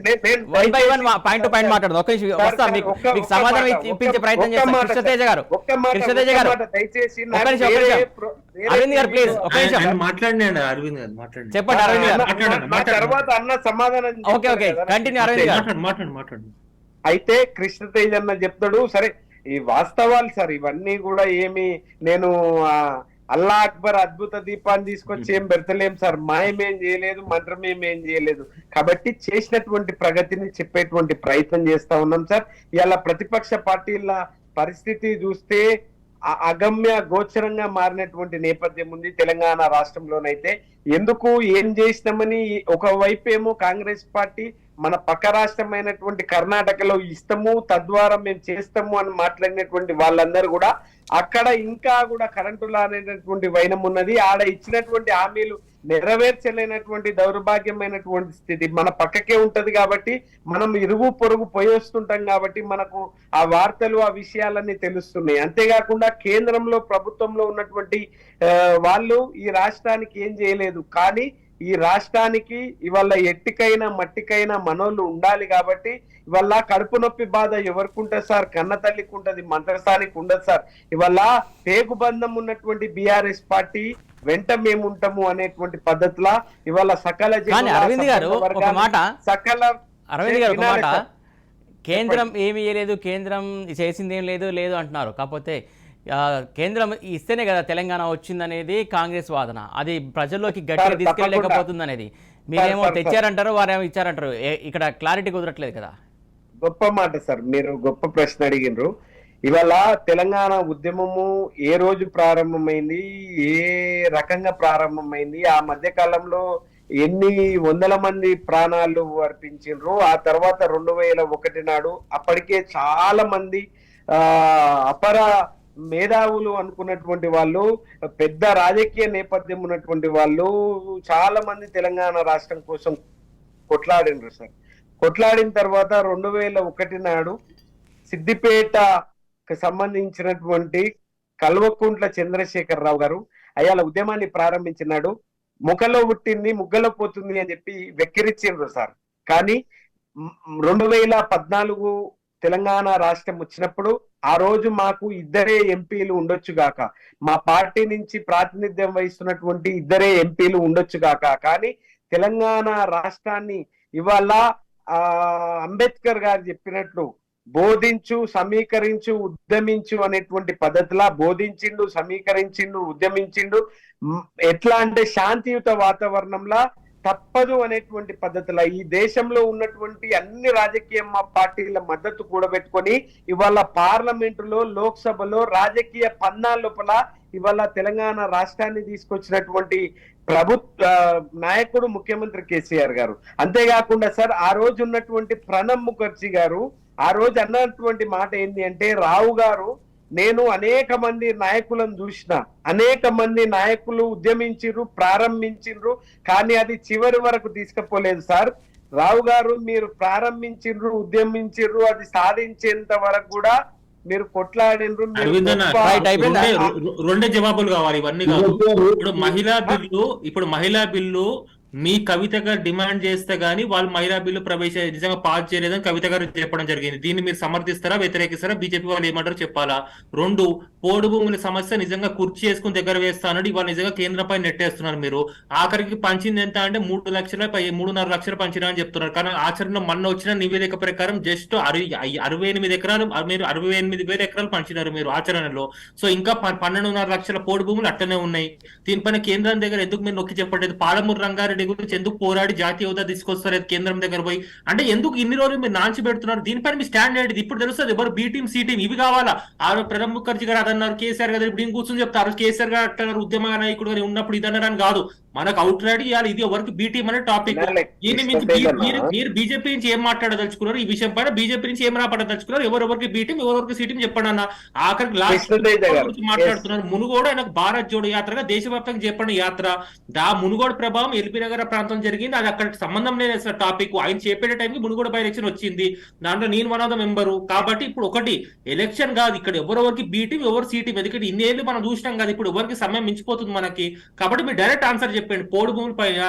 one by one point to point మాట్లాడుకుందాం. ఒక నిమిషం వస్తా, మీకు సమాధానం ఇప్పించే ప్రయత్నం చేస్తాను. కృష్ణతేజ గారు దయచేసి ఒక నిమిషం అరవింద్ గారు ప్లీజ్ ఒక నిమిషం మాట్లాడండి. అరవింద్ గారు మాట్లాడండి, చెప్పండి అరవింద్ గారు. తర్వాత అన్న సమాధానం. ఓకే కంటిన్యూ అరవింద్ గారు. మాట్లాడండి. అయితే కృష్ణతేజ్ అన్న చెప్తాడు. సరే, ఈ వాస్తవాలు సార్, ఇవన్నీ కూడా ఏమి నేను అల్లా అక్బర్ అద్భుత దీపాన్ని తీసుకొచ్చి ఏం పెడతలేం సార్. మాయమేం చేయలేదు, మంత్రమేం చేయలేదు. కాబట్టి చేసినటువంటి ప్రగతిని చెప్పేటువంటి ప్రయత్నం చేస్తా ఉన్నాం సార్. ఇలా ప్రతిపక్ష పార్టీల పరిస్థితి చూస్తే అగమ్య గోచరంగా మారినటువంటి నేపథ్యం ఉంది తెలంగాణ రాష్ట్రంలోనైతే. ఎందుకు ఏం చేసినామని ఒకవైపు ఏమో కాంగ్రెస్ పార్టీ మన పక్క రాష్ట్రమైనటువంటి కర్ణాటకలో ఇస్తాము, తద్వారా మేము చేస్తాము అని మాట్లాడినటువంటి వాళ్ళందరూ కూడా అక్కడ ఇంకా కూడా కరెంటులా అనేటటువంటి వైనం ఉన్నది. ఆడ ఇచ్చినటువంటి హామీలు నెరవేర్చలేనటువంటి దౌర్భాగ్యమైనటువంటి స్థితి మన పక్కకే ఉంటది. కాబట్టి మనం ఇరుగు పొరుగు పోయి వస్తుంటాం కాబట్టి మనకు ఆ వార్తలు, ఆ విషయాలన్నీ తెలుస్తున్నాయి. అంతేకాకుండా కేంద్రంలో ప్రభుత్వంలో ఉన్నటువంటి వాళ్ళు ఈ రాష్ట్రానికి ఏం చేయలేదు. కానీ ఈ రాష్ట్రానికి ఇవాళ ఎట్టికైనా మట్టికైనా మనోళ్ళు ఉండాలి. కాబట్టి ఇవాళ కడుపు నొప్పి బాధ ఎవరికి ఉంటుంది సార్? కన్న తల్లికి ఉంటది, మంత్రసానికి ఉండదు సార్. ఇవాళ పేగుబంధం ఉన్నటువంటి బీఆర్ఎస్ పార్టీ వెంట మేముంటాము అనేటువంటి పద్ధతిలో ఇవాళ సకల అరవింద్ గారు ఒక మాట, సకల అరవింద్ గారు ఒక మాట, కేంద్రం ఏమి చేయలేదు, కేంద్రం చేసింది ఏం లేదు అంటున్నారు. కాకపోతే కేంద్రం ఇస్తేనే కదా తెలంగాణ వచ్చిందనేది కాంగ్రెస్ వాదన. అది ప్రజల్లోకి గట్టిగా తీసుకెళ్ళలేకపోతుంది అనేది. మీరేమో తెచ్చారంటారు, వారేమో ఇచ్చారంటారు. ఇక్కడ క్లారిటీ కుదరట్లేదు కదా. గొప్ప మాట సార్, మీరు గొప్ప ప్రశ్న అడిగినరు. ఇవాళ తెలంగాణ ఉద్యమము ఏ రోజు ప్రారంభమైంది, ఏ రకంగా ప్రారంభమైంది, ఆ మధ్య కాలంలో ఎన్ని వందల మంది ప్రాణాలు అర్పించారు. ఆ తర్వాత 2001 నాడు అప్పటికే చాలా మంది అపర మేధావులు అనుకున్నటువంటి వాళ్ళు, పెద్ద రాజకీయ నేపథ్యం ఉన్నటువంటి వాళ్ళు చాలా మంది తెలంగాణ రాష్ట్రం కోసం కొట్లాడినారు సార్. కొట్లాడిన తర్వాత 2001 నాడు సిద్దిపేటకు సంబంధించినటువంటి కల్వకుంట్ల చంద్రశేఖరరావు గారు అయాల ఉద్యమాన్ని ప్రారంభించినాడు. ముఖలో పుట్టింది ముగ్గలో పోతుంది అని చెప్పి వెక్కిరించారు సార్. కానీ 2014 తెలంగాణ రాష్ట్రం వచ్చినప్పుడు ఆ రోజు మాకు 2 ఎంపీలు ఉండొచ్చు గాక, మా పార్టీ నుంచి ప్రాతినిధ్యం వహిస్తున్నటువంటి 2 ఎంపీలు ఉండొచ్చు గాక, కానీ తెలంగాణ రాష్ట్రాన్ని ఇవాళ అంబేద్కర్ గారు చెప్పినట్లు బోధించు, సమీకరించు, ఉద్యమించు అనేటువంటి పద్ధతిలా బోధించిండు, సమీకరించిండు, ఉద్యమించిండు. ఎట్లా అంటే శాంతియుత వాతావరణంలా తప్పదు అనేటువంటి పద్ధతిలో ఈ దేశంలో ఉన్నటువంటి అన్ని రాజకీయ పార్టీల మద్దతు కూడబెట్టుకొని ఇవాళ పార్లమెంటులో, లోక్సభలో రాజకీయ పందాల లోపల ఇవాళ తెలంగాణ రాష్ట్రాన్ని తీసుకొచ్చినటువంటి ప్రభుత్వ నాయకుడు ముఖ్యమంత్రి కేసీఆర్ గారు. అంతేకాకుండా సార్, ఆ రోజు ఉన్నటువంటి ప్రణబ్ ముఖర్జీ గారు ఆ రోజు అన్నటువంటి మాట ఏంటి అంటే, రావు గారు నేను అనేక మంది నాయకులను చూసిన, అనేక మంది నాయకులు ఉద్యమించిర్రు, ప్రారంభించిండ్రు, కానీ అది చివరి వరకు తీసుకుపోలేదు సార్. రావు గారు, మీరు ప్రారంభించిండ్రు, ఉద్యమించిండ్రు, అది సాధించేంత వరకు కూడా మీరు కొట్లాడినరు. అరవింద్ అన్న, రెండే జవాబులు కావాలి, ఇవన్నీ కాదు. ఇప్పుడు మహిళా బిల్లు మీ కవిత గారు డిమాండ్ చేస్తే గానీ వాళ్ళు మహిళా బిల్లు నిజంగా పాస్ చేయలేదని కవిత గారు చెప్పడం జరిగింది. దీన్ని మీరు సమర్థిస్తారా, వ్యతిరేకిస్తారా? బీజేపీ వాళ్ళు ఏమంటారో చెప్పాలా? 2, పోడు భూముల సమస్య నిజంగా కుర్చీ చేసుకుని దగ్గర వేస్తానని ఇవాళ నిజంగా కేంద్రంపై నెట్టేస్తున్నారు మీరు. ఆఖరికి పంచింది ఎంత అంటే 3 లక్షల 3.5 లక్షలు పంచినా అని చెప్తున్నారు. కానీ ఆచరణలో మొన్న వచ్చిన నివేదిక ప్రకారం జస్ట్ 68 ఎకరాలు, మీరు 68,000 ఎకరాలు పంచినారు మీరు ఆచరణలో. సో ఇంకా 12.5 లక్షల పోడు భూములు అట్టనే ఉన్నాయి. దీనిపైన కేంద్రం దగ్గర ఎందుకు మీరు నొక్కి చెప్పట్లేదు? పాలమూరు రంగారెడ్డి గురించి ఎందుకు పోరాడి జాతీయ హోదా తీసుకొస్తలేదు కేంద్రం దగ్గర పోయి? అంటే ఎందుకు ఇన్ని రోజులు మీరు నాంచి పెడుతున్నారు? దీనిపైన మీ స్టాండ్ ఏంటిది? ఇప్పుడు తెలుస్తుంది ఎవరు బి టీం సి టీం ఇవి కావాలా? ఆ ప్రణబ్ ముఖర్జీ గారు అదన్నారు, కేసీఆర్ గారు ఇప్పుడు కూర్చొని చెప్తారు. కేసీఆర్ గారు అంటున్నారు ఉద్యమ నాయకుడు గారు ఉన్నప్పుడు ఇది అన్నారని కాదు, మనకు అవుట్ రైడ్ ఇవ్వాలి. ఇది ఎవరికి బి టీం అనే టాపిక్. దీన్ని మీరు బీజేపీ నుంచి ఏం మాట్లాడదలుచుకున్నారు? ఈ విషయం పైన బీజేపీ నుంచి ఏం రాపడదలుచుకున్నారు? ఎవరెవరికి బి టీం, ఎవరెవరికి సి టీం చెప్పండి అన్న. ఆఖరికి లాస్ట్ మాట్లాడుతున్నారు. మునుగోడు ఆయనకు భారత్ జోడో యాత్రగా దేశవ్యాప్తంగా చెప్పండి యాత్ర. మునుగోడు ప్రభావం ఎల్బీ నగర ప్రాంతం జరిగింది, అది అక్కడ సంబంధం లేని అసలు టాపిక్. ఆయన చెప్పే టైంకి మునుగోడు బై ఎలక్షన్ వచ్చింది, దాంట్లో నేను వన్ ఆఫ్ ద మెంబరు. కాబట్టి ఇప్పుడు ఒకటి ఎలక్షన్ కాదు, ఇక్కడ ఎవరెవరికి బి టీం, ఎవరు సి టీం, ఎందుకంటే ఇన్నేళ్ళు మనం చూసినాం కదా, ఇప్పుడు ఎవరికి సమయం మించిపోతుంది మనకి. కాబట్టి మీరు డైరెక్ట్ ఆన్సర్ చెప్పండి. పోడు భూముల పైన,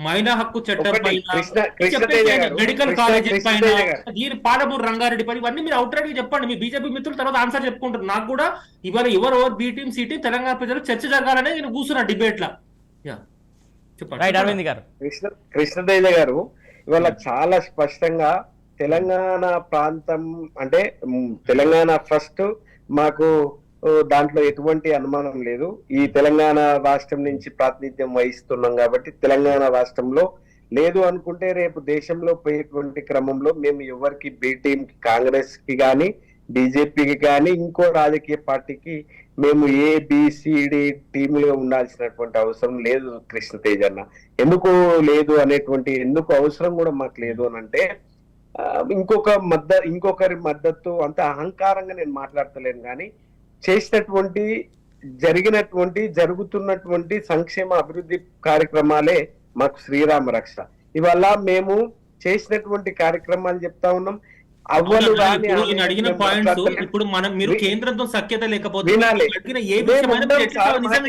మహిళా హక్కు చట్టం పైన, మెడికల్ కాలేజీ పైన, దీని పాలమూరు రంగారెడ్డి పైన, ఇవన్నీ మీరు అవుట్ రైట్ గా చెప్పండి. మీ బీజేపీ మిత్రులు తర్వాత ఆన్సర్ చెప్పుకుంటారు. నాకు కూడా ఇవాళ ఎవరు B team C team Telangana ప్రజలు చర్చ జరగాలనే నేను కూర్చున్నా డిబేట్ లా. అరవింద్ గారు, కృష్ణతేజ గారు ఇవాళ చాలా స్పష్టంగా తెలంగాణ ప్రాంతం అంటే తెలంగాణ ఫస్ట్, మాకు దాంట్లో ఎటువంటి అనుమానం లేదు. ఈ తెలంగాణ రాష్ట్రం నుంచి ప్రాతినిధ్యం వహిస్తున్నాం కాబట్టి తెలంగాణ రాష్ట్రంలో లేదు అనుకుంటే రేపు దేశంలో పోయేటువంటి క్రమంలో మేము ఎవరికి బి టీం, కాంగ్రెస్ కి కానీ బీజేపీకి కానీ ఇంకో రాజకీయ పార్టీకి మేము ఏబిసిడి టీములుగా ఉండాల్సినటువంటి అవసరం లేదు కృష్ణతేజ్ అన్న. ఎందుకు లేదు అనేటువంటి, ఎందుకు అవసరం కూడా మాకు లేదు అని అంటే, ఇంకొకరి మద్దతు అంత అహంకారంగా నేను మాట్లాడతలేను, కానీ చేసినటువంటి జరుగుతున్నటువంటి సంక్షేమ అభివృద్ధి కార్యక్రమాలే మాకు శ్రీరామ రక్ష. ఇవాళ మేము చేసినటువంటి కార్యక్రమాలు చెప్తా ఉన్నాం. అడిగిన పాయింట్స్ ఇప్పుడు మనం మీరు కేంద్రంతో సఖ్యత లేకపోతే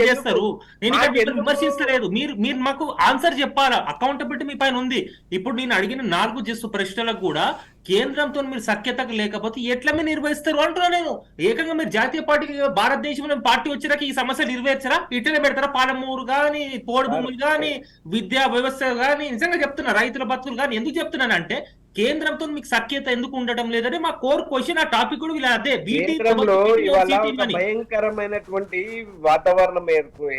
చేస్తారు. నేను విమర్శిస్తలేదు, మీరు మాకు ఆన్సర్ చెప్పాలా. అకౌంటబిలిటీ మీ పైన ఉంది. ఇప్పుడు నేను అడిగిన 4 జస్ట్ ప్రశ్నలకు కూడా కేంద్రంతో మీరు సఖ్యతకు లేకపోతే ఎట్లా మీరు నిర్వహిస్తారు అంటున్నా నేను. ఏకంగా మీరు జాతీయ పార్టీకి భారతదేశంలో పార్టీ వచ్చాక ఈ సమస్యలు నిర్వహించరా? ఇట్లనే పెడతారా? పాలమూరు గాని, పోడు భూములు గాని, విద్యా వ్యవస్థ గాని, నిజంగా చెప్తున్నా రైతుల బతుకులు గాని ఎందుకు చెప్తున్నానంటే కేంద్రంతో మీకు సఖ్యత ఎందుకు ఉండటం లేదని మా కోర్ క్వశ్చన్. ఆ టాపిక్ కూడా ఇలా అదే భయంకరమైనటువంటి వాతావరణం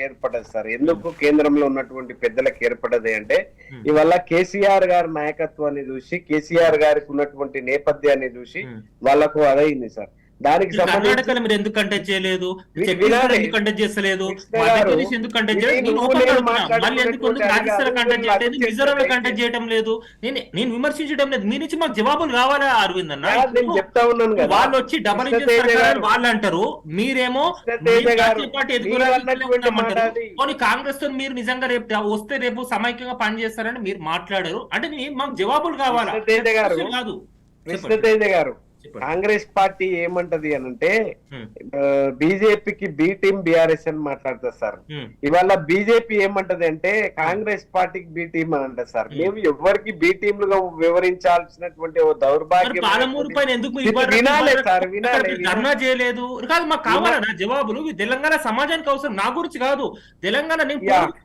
ఏర్పడదు సార్. ఎందుకు కేంద్రంలో ఉన్నటువంటి పెద్దలకు ఏర్పడదు అంటే ఇవాళ కేసీఆర్ గారి నాయకత్వాన్ని చూసి, కేసీఆర్ గారికి ఉన్నటువంటి నేపథ్యాన్ని చూసి వాళ్ళకు అదైంది సార్. దానికి కర్ణాటకలో మీరు ఎందుకు కంటెస్ట్ చేయలేదు? ఛత్తీస్గఢ్ ఎందుకు కంటెస్ట్ చేస్తలేదు? మధ్యప్రదేశ్ ఎందుకు కంటెస్ట్ చేయలేదు? మళ్ళీ ఎందుకు రాజస్థాన్ కంటెస్ట్ చేయలేదు? మిజోరాం లో కంటెస్ట్ చేయడం లేదు? నేను విమర్శించడం లేదు, మీ నుంచి మాకు జవాబులు రావాలా అరవింద్ అన్న? వాళ్ళు వచ్చి డబల్ ఇంజిన్ సర్కార్ వాళ్ళు అంటారు, మీరేమో కాంగ్రెస్ తో మీరు నిజంగా రేపు సమైక్యంగా పనిచేస్తారని మీరు మాట్లాడారు. అంటే మాకు జవాబులు కావాలా? కాదు కృష్ణతేజ గారు, కాంగ్రెస్ పార్టీ ఏమంటది అని అంటే బీజేపీకి బి టీం బీఆర్ఎస్ అని మాట్లాడతారు సార్. ఇవాళ బీజేపీ ఏమంటది అంటే కాంగ్రెస్ పార్టీకి బి టీం అని అంటారు సార్. మేము ఎవరికి బి టీంలుగా వివరించాల్సినటువంటి దౌర్భాగ్యం. వినాలే సార్, ధర్నా చేయలేదు కాదు, మాకు కావాలన్నా జవాబులు. తెలంగాణ సమాజానికి అవసరం, నా గురించి కాదు. తెలంగాణ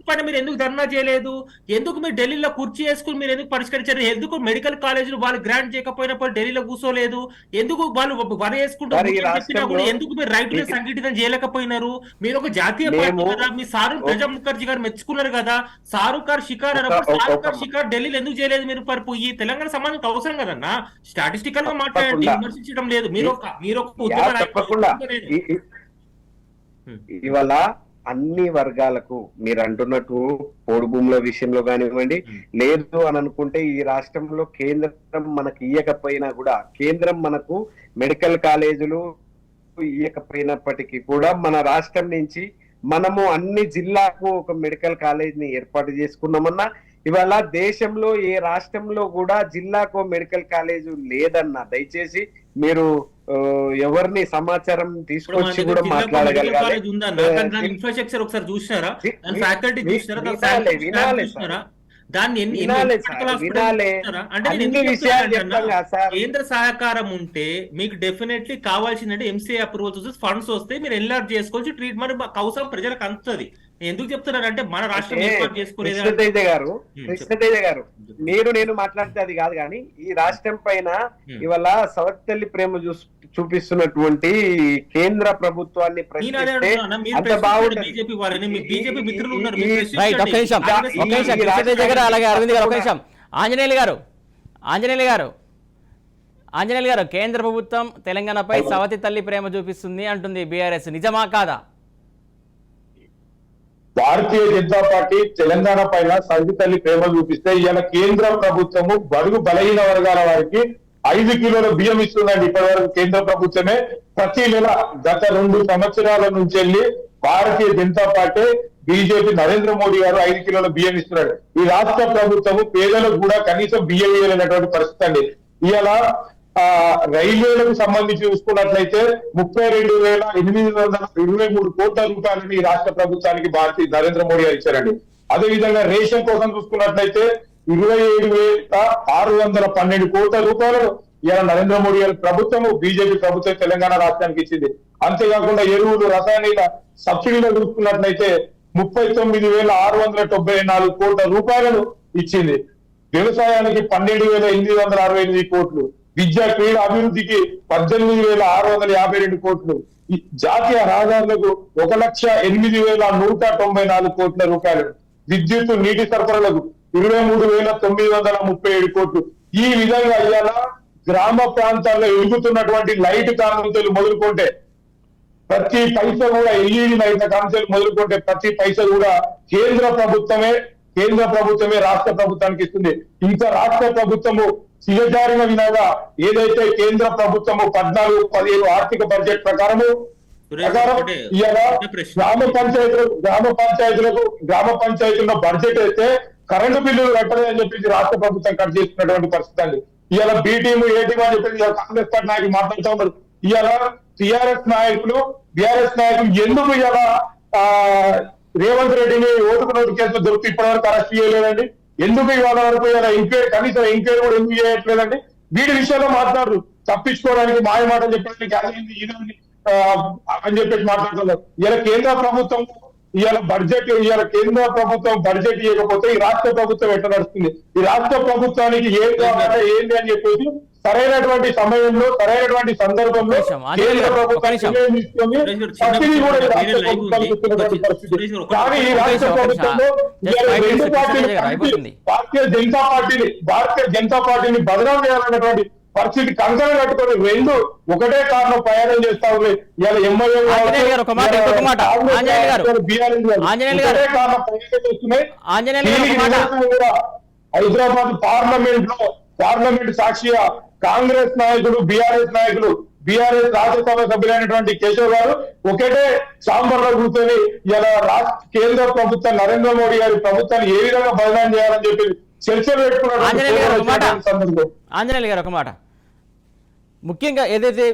పైన మీరు ఎందుకు ధర్నా చేయలేదు? ఎందుకు మీరు ఢిల్లీలో కుర్చీ వేసుకుని మీరు ఎందుకు పరిష్కరించారు? ఎందుకు మెడికల్ కాలేజీలు వాళ్ళు గ్రాంట్ చేయకపోయినప్పుడు ఢిల్లీలో కూర్చోలేదు? ఎందుకు వాళ్ళు వరి వేసుకుంటారు? ఎందుకు మీరు రైతులు సంఘటితం చేయలేకపోయినారు? మీరు ఒక జాతీయ పార్టీ కదా, మీ సారు ప్రజా ముఖర్జీ గారు మెచ్చుకున్నారు కదా, షారుఖ్ షికార్ షికార్ ఢిల్లీలో ఎందుకు చేయలేదు? మీరు ఈ తెలంగాణ సమాజానికి అవసరం కదన్నా. స్టాటిస్టికల్ గా మాట్లాడండి, విమర్శించడం లేదు. మీరు ఇవాళ అన్ని వర్గాలకు మీరు అంటున్నట్టు పోడు భూముల విషయంలో కానివ్వండి, లేదు అని అనుకుంటే ఈ రాష్ట్రంలో కేంద్రం మనకు ఇయ్యకపోయినా కూడా కేంద్రం మనకు మెడికల్ కాలేజీలు, ఇవ్వకపోయినప్పటికీ కూడా మన రాష్ట్రం నుంచి మనము అన్ని జిల్లాకు ఒక మెడికల్ కాలేజ్ ని ఏర్పాటు చేసుకున్నామన్నా, ఇవాళ దేశంలో ఏ రాష్ట్రంలో కూడా జిల్లాకు మెడికల్ కాలేజ్ లేదన్నా. దయచేసి మీరు ఎవరిని సమాచారం తీసుకొచ్చి కూడా మాట్లాడగలగాలి. ఇన్ఫ్రాస్ట్రక్చర్ ఒకసారి చూసినారా, ఫ్యాకల్టీ చూసినారా, దాన్ని కేంద్ర సహకారం ఉంటే మీకు డెఫినెట్లీ కావాల్సిందంటే ఎంసీఏ అప్రూవల్స్ ఫండ్స్ వస్తే మీరు ఎన్లార్జ్ చేసుకోవచ్చు. ట్రీట్మెంట్ అవసరం ప్రజలకు అందుతుంది. ఎందుకు చెప్తున్నారంటే మన రాష్ట్రం ఏర్పాటు చేసుకోలేదు. కృష్ణతేజ గారు నేను మాట్లాడితే అది కాదు, కానీ ఈ రాష్ట్రం పైన ఇవాళ సవత్తల్లి ప్రేమ చూపిస్తున్నటువంటి కేంద్ర ప్రభుత్వాన్ని అలాగే అరవింద్ గారు ఒక నిమిషం. ఆంజనేయులు గారు కేంద్ర ప్రభుత్వం తెలంగాణపై సవతి తల్లి ప్రేమ చూపిస్తుంది అంటుంది బీఆర్ఎస్, నిజమా కాదా? భారతీయ జనతా పార్టీ తెలంగాణ పైన సవతి తల్లి ప్రేమ చూపిస్తే ఇవాళ కేంద్ర ప్రభుత్వము బడుగు బలహీన వర్గాల వారికి 5 కిలోల బియ్యం ఇస్తుందండి. ఇప్పటి వరకు కేంద్ర ప్రభుత్వమే ప్రతి నెల గత 2 సంవత్సరాల నుంచి వెళ్ళి భారతీయ జనతా పార్టీ బీజేపీ నరేంద్ర మోడీ గారు 5 కిలోల బియ్యం ఇస్తున్నాడు. ఈ రాష్ట్ర ప్రభుత్వము పేదలకు కూడా కనీసం బియ్యం ఇవ్వలేనటువంటి పరిస్థితి అండి. ఇవాళ రైల్వేలకు సంబంధించి చూసుకున్నట్లయితే 32,823 కోట్ల రూపాయలని రాష్ట్ర ప్రభుత్వానికి నరేంద్ర మోడీ గారు ఇచ్చారండి. అదే విధంగా రేషన్ కోసం చూసుకున్నట్లయితే 27,612 కోట్ల రూపాయలను ఇవాళ నరేంద్ర మోడీ గారి ప్రభుత్వము బీజేపీ ప్రభుత్వం తెలంగాణ రాష్ట్రానికి ఇచ్చింది. అంతేకాకుండా ఎరువులు రసాయనిక సబ్సిడీలో చూసుకున్నట్లయితే 39,694 కోట్ల రూపాయలను ఇచ్చింది. వ్యవసాయానికి 12,868 కోట్లు, విద్యా క్రీడా అభివృద్ధికి 18,652 కోట్లు, జాతీయ రహదారులకు 1,08,194 కోట్ల రూపాయలు, విద్యుత్ నీటి సరఫరాలకు 23,937 కోట్లు. ఈ విధంగా ఇవాళ గ్రామ ప్రాంతాల్లో ఎదుగుతున్నటువంటి లైట్ కాన్సెలు మొదలుకుంటే ప్రతి పైస కూడా ఎల్ఈడి లైట్ కాన్సెలు మొదలుకుంటే ప్రతి పైస కూడా కేంద్ర ప్రభుత్వమే రాష్ట్ర ప్రభుత్వానికి ఇస్తుంది. ఇంకా రాష్ట్ర ప్రభుత్వము సిగజారిన విధంగా ఏదైతే కేంద్ర ప్రభుత్వము 14-15 ఆర్థిక బడ్జెట్ ప్రకారం గ్రామ పంచాయతీల్లో బడ్జెట్ అయితే కరెంటు బిల్లులు కట్టలే అని చెప్పేసి రాష్ట్ర ప్రభుత్వం కట్ చేస్తున్నటువంటి పరిస్థితి అండి. ఇవాళ బి టీం ఏ టీం అని చెప్పేసి కాంగ్రెస్ పార్టీ నాయకులు మాట్లాడుతూ ఉన్నారు. ఇవాళ బీఆర్ఎస్ నాయకులు ఎందుకు ఇవాళ రేవంత్ రెడ్డిని ఓటుకు నోటు కేసులు దొరికి ఇప్పటివరకు అరెస్ట్ చేయలేదండి? ఎందుకు ఇవాళ వరకు ఎంక్వైరీ కనీసం ఎంక్వైరీ కూడా ఎందుకు చేయట్లేదండి? వీటి విషయంలో మాట్లాడరు, తప్పించుకోవడానికి మాయ మాటలు చెప్పడానికి అని చెప్పేసి మాట్లాడుతున్నారు. ఇలా కేంద్ర ప్రభుత్వం కేంద్ర ప్రభుత్వం బడ్జెట్ ఇవ్వకపోతే ఈ రాష్ట్ర ప్రభుత్వం ఎట్లా నడుస్తుంది? ఈ రాష్ట్ర ప్రభుత్వానికి ఏం కావాలంటే ఏంటి అని చెప్పేసి సరైనటువంటి సమయంలో సరైనటువంటి సందర్భంలో కేంద్ర ప్రభుత్వం సబ్సిడీ కూడా కానీ ఈ రాష్ట్ర ప్రభుత్వంలో భారతీయ జనతా పార్టీని బదనాం చేయాలన్నటువంటి పరిస్థితి కంకణం కట్టుకొని రెండు ఒకటే కారులో ప్రయాణం చేస్తా ఉన్నాయి. ఇవాళ ఎంఐఎం హైదరాబాద్ పార్లమెంట్ సాక్షిగా కాంగ్రెస్ నాయకులు బీఆర్ఎస్ రాజ్యసభ సభ్యులైనటువంటి కేశవ్ గారు ఒకటే చాంబర్ లో కూర్చొని ఇలా కేంద్ర ప్రభుత్వం నరేంద్ర మోడీ గారి ప్రభుత్వాన్ని ఏ విధంగా బదనాం చేయాలని చెప్పి చర్చలు పెట్టుకున్నారు. ఆంజనేయులు గారు ఒక మాట, ముఖ్యంగా ఏదైతే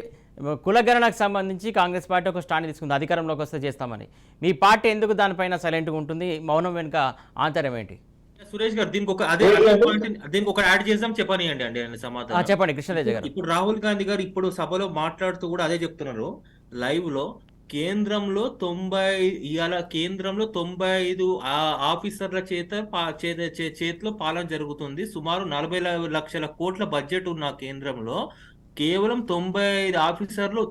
కులగణనకు సంబంధించి కాంగ్రెస్ పార్టీ ఒక స్టాండ్ తీసుకుంది, అధికారంలోకి వస్తే చేస్తామని, మీ పార్టీ ఎందుకు దానిపైన సైలెంట్గా ఉంటుంది? మౌనం వెనుక ఆంతర్యం ఏంటి? సురేష్ గారు దీనికి ఒక యాడ్ చేద్దాం చెప్పనియండి అండి సమాధానం చెప్పండి. కృష్ణతేజ గారు, ఇప్పుడు రాహుల్ గాంధీ గారు ఇప్పుడు సభలో మాట్లాడుతూ కూడా అదే చెప్తున్నారు లైవ్ లో. కేంద్రంలో 95 ఆఫీసర్ల చేతిలో పాలన జరుగుతుంది. సుమారు 40 లక్షల కోట్ల బడ్జెట్ ఉన్న కేంద్రంలో కేవలం 95 ఆఫీసర్లు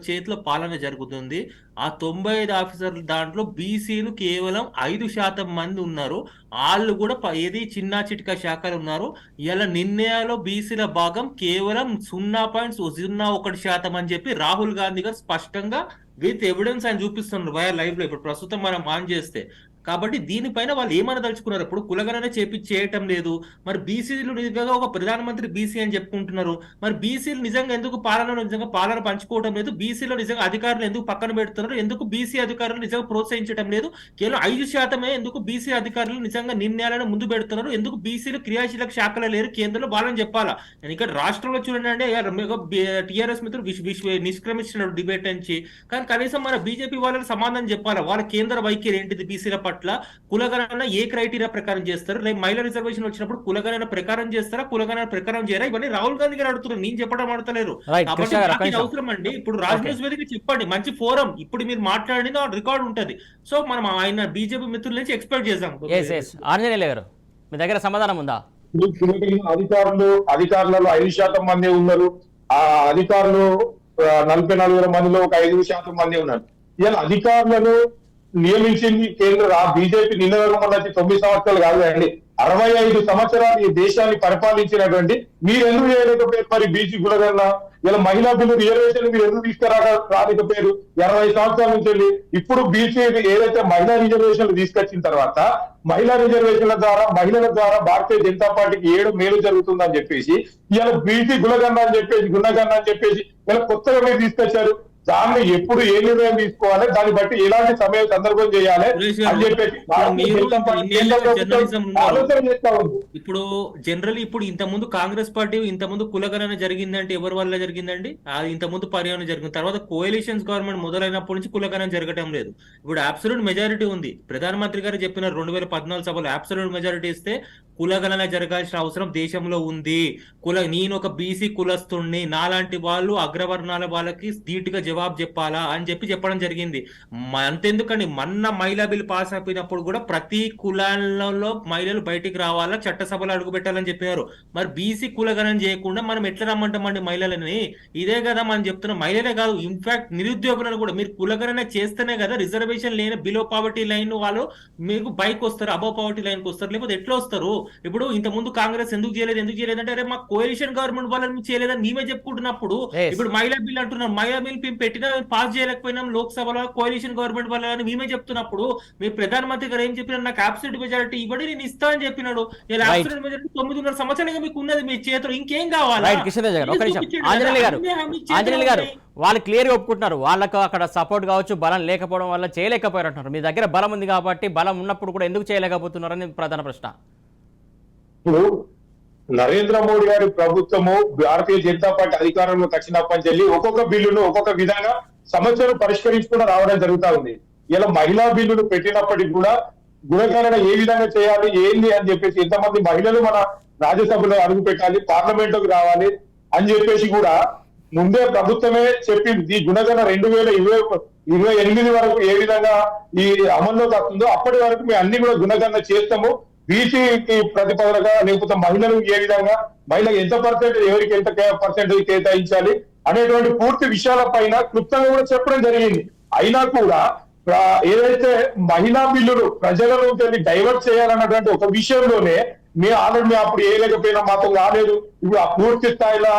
చేతిలో పాలన జరుగుతుంది. ఆ 95 ఆఫీసర్లు దాంట్లో బీసీలు కేవలం 5% మంది ఉన్నారు. వాళ్ళు కూడా ఏది చిన్నా చిటికా శాఖలు ఉన్నారు. ఇలా నిర్ణయాల్లో బీసీల భాగం కేవలం 0.01% అని చెప్పి రాహుల్ గాంధీ గారు స్పష్టంగా విత్ ఎవిడెన్స్ ఆయన చూపిస్తున్నారు వయా లైవ్ లో. ఇప్పుడు ప్రస్తుతం మనం ఆన్ చేస్తే కాబట్టి దీనిపైన వాళ్ళు ఏమనదలుచుకున్నారు? ఇప్పుడు కులగణన చేయటం లేదు. మరి బీసీలు నిజంగా ఒక ప్రధానమంత్రి బీసీ అని చెప్పుకుంటున్నారు. మరి బీసీలు నిజంగా ఎందుకు నిజంగా పాలన పంచుకోవడం లేదు? బీసీలో నిజంగా అధికారులు ఎందుకు పక్కన పెడుతున్నారు? ఎందుకు బీసీ అధికారులు నిజంగా ప్రోత్సహించడం లేదు? కేవలం 5% ఎందుకు బీసీ అధికారులు నిజంగా నిర్ణయాలను ముందు పెడుతున్నారు? ఎందుకు బీసీలు క్రియాశీలక శాఖలో లేరు కేంద్రంలో? వాళ్ళని చెప్పాలా. ఇక్కడ రాష్ట్రంలో చూడండి టీఆర్ఎస్ మిత్రులు నిష్క్రమించినారు డిబేట్ నుంచి. కానీ కనీసం మన బీజేపీ వాళ్ళకి సమాధానం చెప్పాలా. వాళ్ళ కేంద్ర వైఖరి ఏంటిది బీసీల పట్ల? కులగణన ఏ క్రైటీరియా ప్రకారం చేస్తారు? రేపు మహిళా రిజర్వేషన్ వచ్చినప్పుడు కులగణన ప్రకారం చేస్తారా, కులగణన ప్రకారం చేయరా? ఇవన్నీ రాహుల్ గాంధీ గారు అడుగుతున్నారు, నేను చెప్పడం అడతలేరు. కాబట్టి అవసరం అండి. ఇప్పుడు రాజ్ న్యూస్ వేదిక చెప్పండి, మంచి ఫోరం. ఇప్పుడు మీరు మాట్లాడిన రికార్డ్ ఉంటది. సో మనం ఆయన బీజేపీ మిత్రుల నుంచి ఎక్స్పెక్ట్ చేద్దాం. ఆంజనేయులు గారు, మీ దగ్గర సమాధానం ఉందా? అధికారులలో 5% మంది ఉన్నారు. ఆ అధికారులు 44 మందిలో ఒక 5% మంది ఉన్నారు. ఇలా అధికారులను నియమించింది కేంద్ర బీజేపీ. నిన్న 9 సంవత్సరాలు కాదు అండి, 65 సంవత్సరాలు ఈ దేశాన్ని పరిపాలించినటువంటి మీరు ఎందుకు చేయలేకపోయారు మరి బీసీ కులగణన? ఇలా మహిళా బిల్లు రిజర్వేషన్ మీరు ఎందుకు రాలేకపోయారు 20 సంవత్సరాల నుంచి వెళ్ళి? ఇప్పుడు బీసీ ఏదైతే మహిళా రిజర్వేషన్లు తీసుకొచ్చిన తర్వాత మహిళా రిజర్వేషన్ల ద్వారా మహిళల ద్వారా భారతీయ జనతా పార్టీకి 7 మేలు జరుగుతుందని చెప్పేసి ఇలా బీసీ గుణగణన అని చెప్పేసి ఇలా కొత్తగా మీరు తీసుకొచ్చారు. దాన్ని ఎప్పుడు ఏ నిర్ణయం తీసుకోవాలి, దాన్ని బట్టి ఎలాంటి సమయ సందర్భం చేయాలి అని చెప్పేసి ఆలోచన చేస్తా ఉంది. ఇప్పుడు జనరల్ ఇప్పుడు ఇంత ముందు కాంగ్రెస్ పార్టీ ఇంత ముందు కులగణన జరిగిందంటే ఎవరి వల్ల జరిగిందండి? అది ఇంత ముందు పర్యావరణ జరిగింది. తర్వాత కోalitions గవర్నమెంట్ మొదలైనప్పటి నుంచి కులగణన జరగటం లేదు. ఇప్పుడు అబ్సల్యూట్ మెజారిటీ ఉంది. ప్రధానమంత్రి గారు చెప్పిన 2014 సభలో అబ్సల్యూట్ మెజారిటీ ఇస్తే కులగణన జరగాల్సిన అవసరం దేశంలో ఉంది. నేను ఒక బీసీ కులస్తుణ్ణి, నాలాంటి వాళ్ళు అగ్రవర్ణాల వాళ్ళకి ధీటుగా జవాబు చెప్పాలా అని చెప్పడం జరిగింది. అంతెందుకండి, మొన్న మహిళా బిల్ పాస్ అయిపోయినప్పుడు కూడా ప్రతి కులాలలో మహిళలు బయటికి రావాలా, చట్టసభలో అడుగు పెట్టాలని చెప్పారు. మరి బీసీ కులగణన చేయకుండా మనం ఎట్లా రమ్మంటామండి మహిళలని? ఇదే కదా మనం చెప్తున్నాం. మహిళలే కాదు, ఇన్ఫాక్ట్ నిరుద్యోగులను కూడా మీరు కులగణన చేస్తేనే కదా రిజర్వేషన్ లేని బిలో పావర్టీ లైన్ వాళ్ళు మీకు బైక్ వస్తారు, అబౌవ్ పావర్టీ లైన్ కి వస్తారు, లేకపోతే ఎట్లా వస్తారు? ఇప్పుడు ఇంత ముందు కాంగ్రెస్ ఎందుకు చేయలేదు అంటే మా కోalition గవర్నమెంట్ వాళ్ళని చేయలేదని మేమే చెప్పుకుంటున్నప్పుడు ఇప్పుడు మహిళా బిల్ అంటున్నాం. మహిళా బిల్ పెట్టినా పాస్ చేయలేకపోయినాం లోక్సభలో కోalition గవర్నమెంట్ వాళ్ళని మేమే చెప్తున్నప్పుడు మీ ప్రధానమంత్రి గారు ఏం చెప్పినారు? నాకు అబ్సల్యూట్ మెజారిటీ ఇవ్వండి, నేను ఇస్తా అని చెప్పినాడు. ఇలా అబ్సల్యూట్ మెజారిటీ 9.5 సంవత్సరాలుగా మీకు ఉన్నది మీ చేతిలో, ఇంకేం కావాలి? ఆంజనేయులు గారు, వాళ్ళు క్లియర్ గా ఒప్పుకుంటున్నారు, వాళ్ళకు అక్కడ సపోర్ట్ కావచ్చు బలం లేకపోవడం వల్ల చేయలేకపోయారు అంటున్నారు. మీ దగ్గర బలం ఉంది కాబట్టి బలం ఉన్నప్పుడు కూడా ఎందుకు చేయలేకపోతున్నారు అని ప్రధాన ప్రశ్న. ఇప్పుడు నరేంద్ర మోడీ గారి ప్రభుత్వము భారతీయ జనతా పార్టీ అధికారంలోకి వచ్చినప్పటి నుంచి ఒక్కొక్క బిల్లును ఒక్కొక్క విధంగా సమస్యను పరిష్కరించుకుంటూ రావడం జరుగుతా ఉంది. ఇలా మహిళా బిల్లులు పెట్టినప్పటికీ కూడా గుణగణన ఏ విధంగా చేయాలి ఏంది అని చెప్పేసి, ఎంతమంది మహిళలు మన రాజ్యసభలో అడుగు పెట్టాలి, పార్లమెంట్లోకి రావాలి అని చెప్పేసి కూడా ముందే ప్రభుత్వమే చెప్పింది. ఈ గుణగణన 2028 వరకు ఏ విధంగా ఈ అమల్లోకి వస్తుందో అప్పటి వరకు మేము అన్ని కూడా గుణగణన చేస్తాము. బీసీకి ప్రతిపాదనగా లేకపోతే మహిళలకు ఏ విధంగా, మహిళలకు ఎంత పర్సెంటేజ్, ఎవరికి ఎంత పర్సెంటేజ్ కేటాయించాలి అనేటువంటి పూర్తి విషయాల పైన క్లుప్తంగా కూడా చెప్పడం జరిగింది. అయినా కూడా ఏదైతే మహిళా బిల్లులు ప్రజలను డైవర్ట్ చేయాలన్నటువంటి ఒక విషయంలోనే మేము ఆల్రెడీ అప్పుడు వేయలేకపోయినా, మాతో కాలేదు, ఇప్పుడు ఆ పూర్తి స్థాయిలో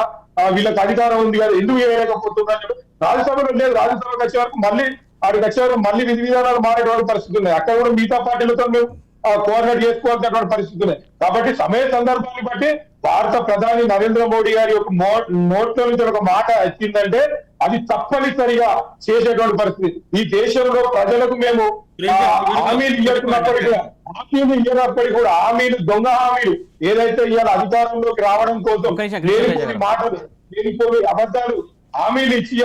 వీళ్ళకి అధికారం ఉంది కదా ఎందుకు వేయలేకపోతున్నారు? రాజ్యసభలో లేదు, రాజ్యసభకు వచ్చే వరకు మళ్ళీ ఆడికి వచ్చే వరకు మళ్ళీ విధి విధానాలు మారేటువంటి పరిస్థితి ఉన్నాయి. అక్కడ కూడా మిగతా పార్టీలతో మేము కోఆర్డినేట్ చేసుకోవాల్సినటువంటి పరిస్థితి ఉన్నాయి. కాబట్టి సమయ సందర్భాన్ని బట్టి భారత ప్రధాని నరేంద్ర మోడీ గారి యొక్క నోట్లో నుంచి ఒక మాట వచ్చిందంటే అది తప్పనిసరిగా చేసేటువంటి పరిస్థితి. ఈ దేశంలో ప్రజలకు మేము హామీలు ఇవ్వనప్పటికీ కూడా హామీలు, దొంగ హామీలు ఏదైతే ఇవాళ అధికారంలోకి రావడం కోసం లేనిపోని మాటలు, లేనిపోని అబద్ధాలు హామీలు ఇచ్చి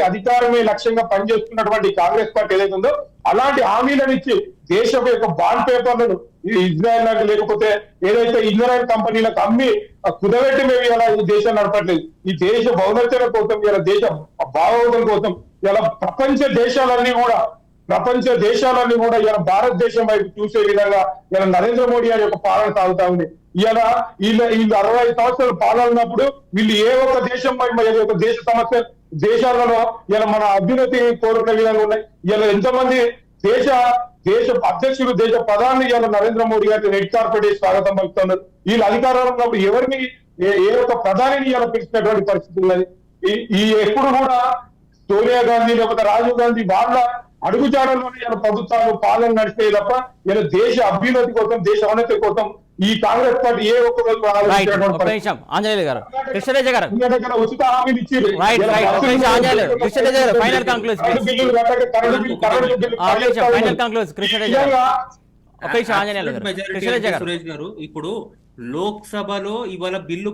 అధికారమే లక్ష్యంగా పనిచేస్తున్నటువంటి కాంగ్రెస్ పార్టీ ఏదైతే ఉందో అలాంటి హామీలను ఇచ్చి దేశం యొక్క బాండ్ పేపర్లను ఇజ్రాయెల్ లాంటి లేకపోతే ఏదైతే ఇజ్రాయెల్ కంపెనీలకు అమ్మి కుదబెట్టి మేము ఇలా ఈ దేశం నడపట్లేదు. ఈ దేశ భౌనచన కోసం, ఇలా దేశ భావోదం కోసం ఇలా ప్రపంచ దేశాలన్నీ కూడా ఇలా భారతదేశం వైపు చూసే విధంగా ఇలా నరేంద్ర మోడీ గారి యొక్క పాలన సాగుతా ఉంది. ఇలా వీళ్ళు 65 సంవత్సరాలు పాలన ఉన్నప్పుడు వీళ్ళు ఏ ఒక్క దేశం వైపు దేశ సమస్య దేశాలలో ఇలా మన అభ్యున్నతి కోరుకునే విధంగా ఉన్నాయి. ఇలా ఎంతమంది దేశ అధ్యక్షులు, దేశ ప్రధాని ఇలా నరేంద్ర మోడీ గారికి రెడ్ కార్పెట్ స్వాగతం పలుకుతున్నారు. వీళ్ళు అధికారంలో ఉన్నప్పుడు ఎవరిని ఏ ఒక్క ప్రధానిని ఇలా పిలిచినటువంటి పరిస్థితి ఉన్నది. ఈ ఎప్పుడు కూడా సోనియా గాంధీ లేకపోతే రాజీవ్ గాంధీ వాళ్ళ అడుగుజాడల్లోనే ఇలా ప్రభుత్వాలు పాలన నడిపే తప్ప ఇలా దేశ అభ్యున్నతి కోసం, దేశ ఉన్నతి కోసం ఈ కాంగ్రెస్ పార్టీ ఏ ఒక్క రోజు రైట్, ఆలోచించినటువంటి ఒక్క నిమిషం ఆంజనేయులు గారు, కృష్ణదేజ గారు, కర్ణాటకలో ఉచిత హామీలు ఇచ్చారు. రైట్ ఇలా రైట్, ఒక్క బస్సులు నిమిషం ఆంజనేయులు గారు, కృష్ణదేజ గారు, ఫైనల్ కంక్లూజ్ కరెంటు బిల్లులు కట్టక కరెంటు బిల్లు ఒక్క నిమిషం ఫైనల్ కంక్లూజ్ కృష్ణదేజ గారు, ఒక్క నిమిషం ఆంజనేయులు గారు, కృష్ణదేజ గారు. సురేష్ గారు, ఇప్పుడు లోక్సభలో ఇవాళ బిల్లు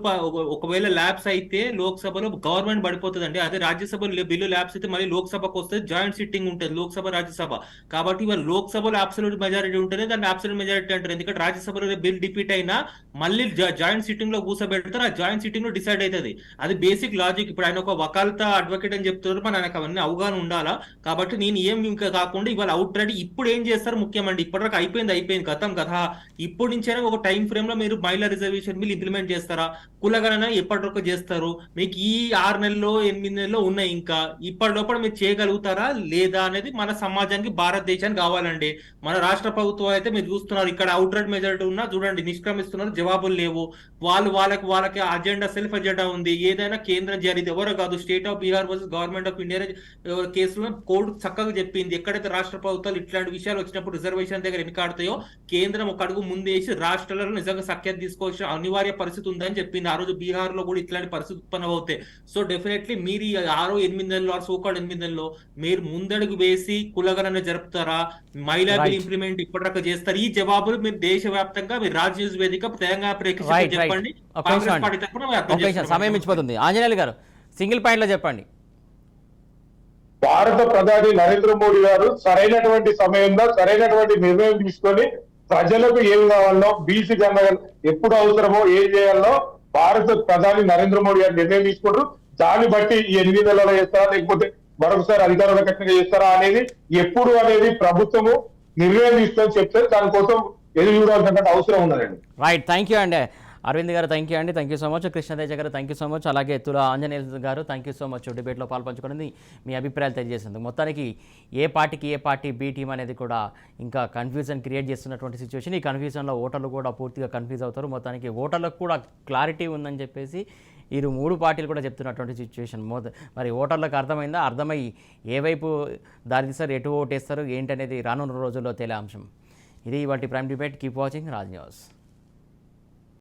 ఒకవేళ ల్యాబ్స్ అయితే లోక్సభలో గవర్నమెంట్ పడిపోతుందండి. అదే రాజ్యసభలో బిల్లు ల్యాబ్స్ అయితే మళ్ళీ లోక్సభకు వస్తే జాయింట్ సిట్టింగ్ ఉంటుంది లోక్సభ రాజ్యసభ. కాబట్టి ఇవాళ లోక్సభలో అబ్సల్యూట్ మెజారిటీ ఉంటేనే దాన్ని అబ్సల్యూట్ మెజారిటీ అంటారు. ఎందుకంటే రాజ్యసభలో బిల్ డిపీట్ అయినా మళ్ళీ జాయింట్ సిట్టింగ్ లో కూర్చోబెడతారు, ఆ జాయింట్ సిట్టింగ్ లో డిసైడ్ అవుతుంది. అది బేసిక్ లాజిక్. ఇప్పుడు ఆయన ఒక వకాలత అడ్వకేట్ అని చెప్తున్నారు, మన ఆయనకు అవన్నీ అవగాహన ఉండాలా. కాబట్టి నేను ఇంకా కాకుండా ఇవాళ అవుట్ రైట్ ఇప్పుడు ఏం చేస్తారు ముఖ్యమండి, ఇప్పటివరకు అయిపోయింది గతం కదా. ఇప్పుడు నుంచైనా ఒక టైం ఫ్రేమ్ లో మీరు మహిళా రిజర్వేషన్ బిల్ ఇంప్లిమెంట్ చేస్తారా, కులగణన ఎప్పటివరకు చేస్తారు, మీకు ఈ 6 నెలల్లో 8 నెలల్లో ఉన్నాయి, ఇంకా ఇప్పటి లోపల మీరు చేయగలుగుతారా లేదా అనేది మన సమాజానికి భారతదేశానికి కావాలండి. మన రాష్ట్ర ప్రభుత్వం అయితే మీరు చూస్తున్నారు, ఇక్కడ అవుట్ రైట్ మెజారిటీ ఉన్నా చూడండి నిష్క్రమిస్తున్నారు, జవాబులు లేవు. వాళ్ళకి అజెండా సెల్ఫ్ అజెండా ఉంది. ఏదైనా కేంద్రం చేయాలి, ఎవరో కాదు. State of Bihar versus government of India కేసులో కోర్టు చక్కగా చెప్పింది, ఎక్కడైతే రాష్ట్ర ప్రభుత్వాలు ఇట్లాంటి విషయాలు వచ్చినప్పుడు రిజర్వేషన్ దగ్గర వెనుకాడతాయో కేంద్రం ఒక అడుగు ముందేసి రాష్ట్రాలలో నిజంగా సఖ్యత తీసుకోవాల్సిన అనివార్య పరిస్థితి ఉందని చెప్పింది. ఆ రోజు బీహార్ లో కూడా ఇట్లాంటి పరిస్థితి ఉత్పన్నం అవుతాయి. సో డెఫినెట్లీ మీరు 6-8 నెలల్లో సోకాల్డ్ 8 నెలల్లో మీరు ముందడుగు వేసి కులగణన జరుపుతారా, మహిళా బిల్ ఇంప్లిమెంట్ ఇప్పటిదాకా చేస్తారు? ఈ జవాబులు మీరు దేశవ్యాప్తంగా మీరు రాజ్ న్యూస్ వేదిక తెలంగాణ ప్రేక్షకులకు చెప్పండి. కాంగ్రెస్ పార్టీ తరఫున సమయం ఇచ్చిపోతుంది. ఆంజనేయులు గారు సింగిల్ పాయింట్ లో చెప్పండి. భారత ప్రధాని నరేంద్ర మోడీ గారు సరైనటువంటి సమయంలో సరైనటువంటి నిర్ణయం తీసుకొని ప్రజలకు ఏం కావాలో, బీసీ జనరల్ ఎప్పుడు అవసరమో ఏం చేయాలో భారత ప్రధాని నరేంద్ర మోడీ గారు నిర్ణయం తీసుకుంటారు. దాన్ని బట్టి ఈ 8 నెలల్లో చేస్తారా లేకపోతే మరొకసారి అధికారంలో కట్టగా చేస్తారా అనేది ఎప్పుడు అనేది ప్రభుత్వము నిర్ణయం తీసుకొని చెప్తే దానికోసం ఎదురు చూడాల్సినటువంటి అవసరం ఉన్నదండి. రైట్, థ్యాంక్ యూ అండి అరవింద్ గారు, థ్యాంక్ యూ అండి, థ్యాంక్ యూ సో మచ్. కృష్ణదేజ గారు థ్యాంక్ యూ సో మచ్. అలాగే తుల ఆంజనేయులు గారు థ్యాంక్ యూ సో మచ్. డిబేట్లో పాల్పంచుకుని మీ అభిప్రాయాలు తెలియజేసేందుకు. మొత్తానికి ఏ పార్టీ బీ టీం అనేది కూడా ఇంకా కన్ఫ్యూజన్ క్రియేట్ చేస్తున్నటువంటి సిచ్యువేషన్. ఈ కన్ఫ్యూజన్లో ఓటర్లు కూడా పూర్తిగా కన్ఫ్యూజ్ అవుతారు. మొత్తానికి ఓటర్లకు కూడా క్లారిటీ ఉందని చెప్పేసి ఈ 3 పార్టీలు కూడా చెప్తున్నటువంటి సిచ్యువేషన్. మరి ఓటర్లకు అర్థమైందా? అర్థమై ఏ వైపు దారితీస్తారు, ఎటు ఓటేస్తారు ఏంటనేది రానున్న రోజుల్లో తేలే అంశం. ఇది ఇవాళ prime debate. Keep watching Raj news.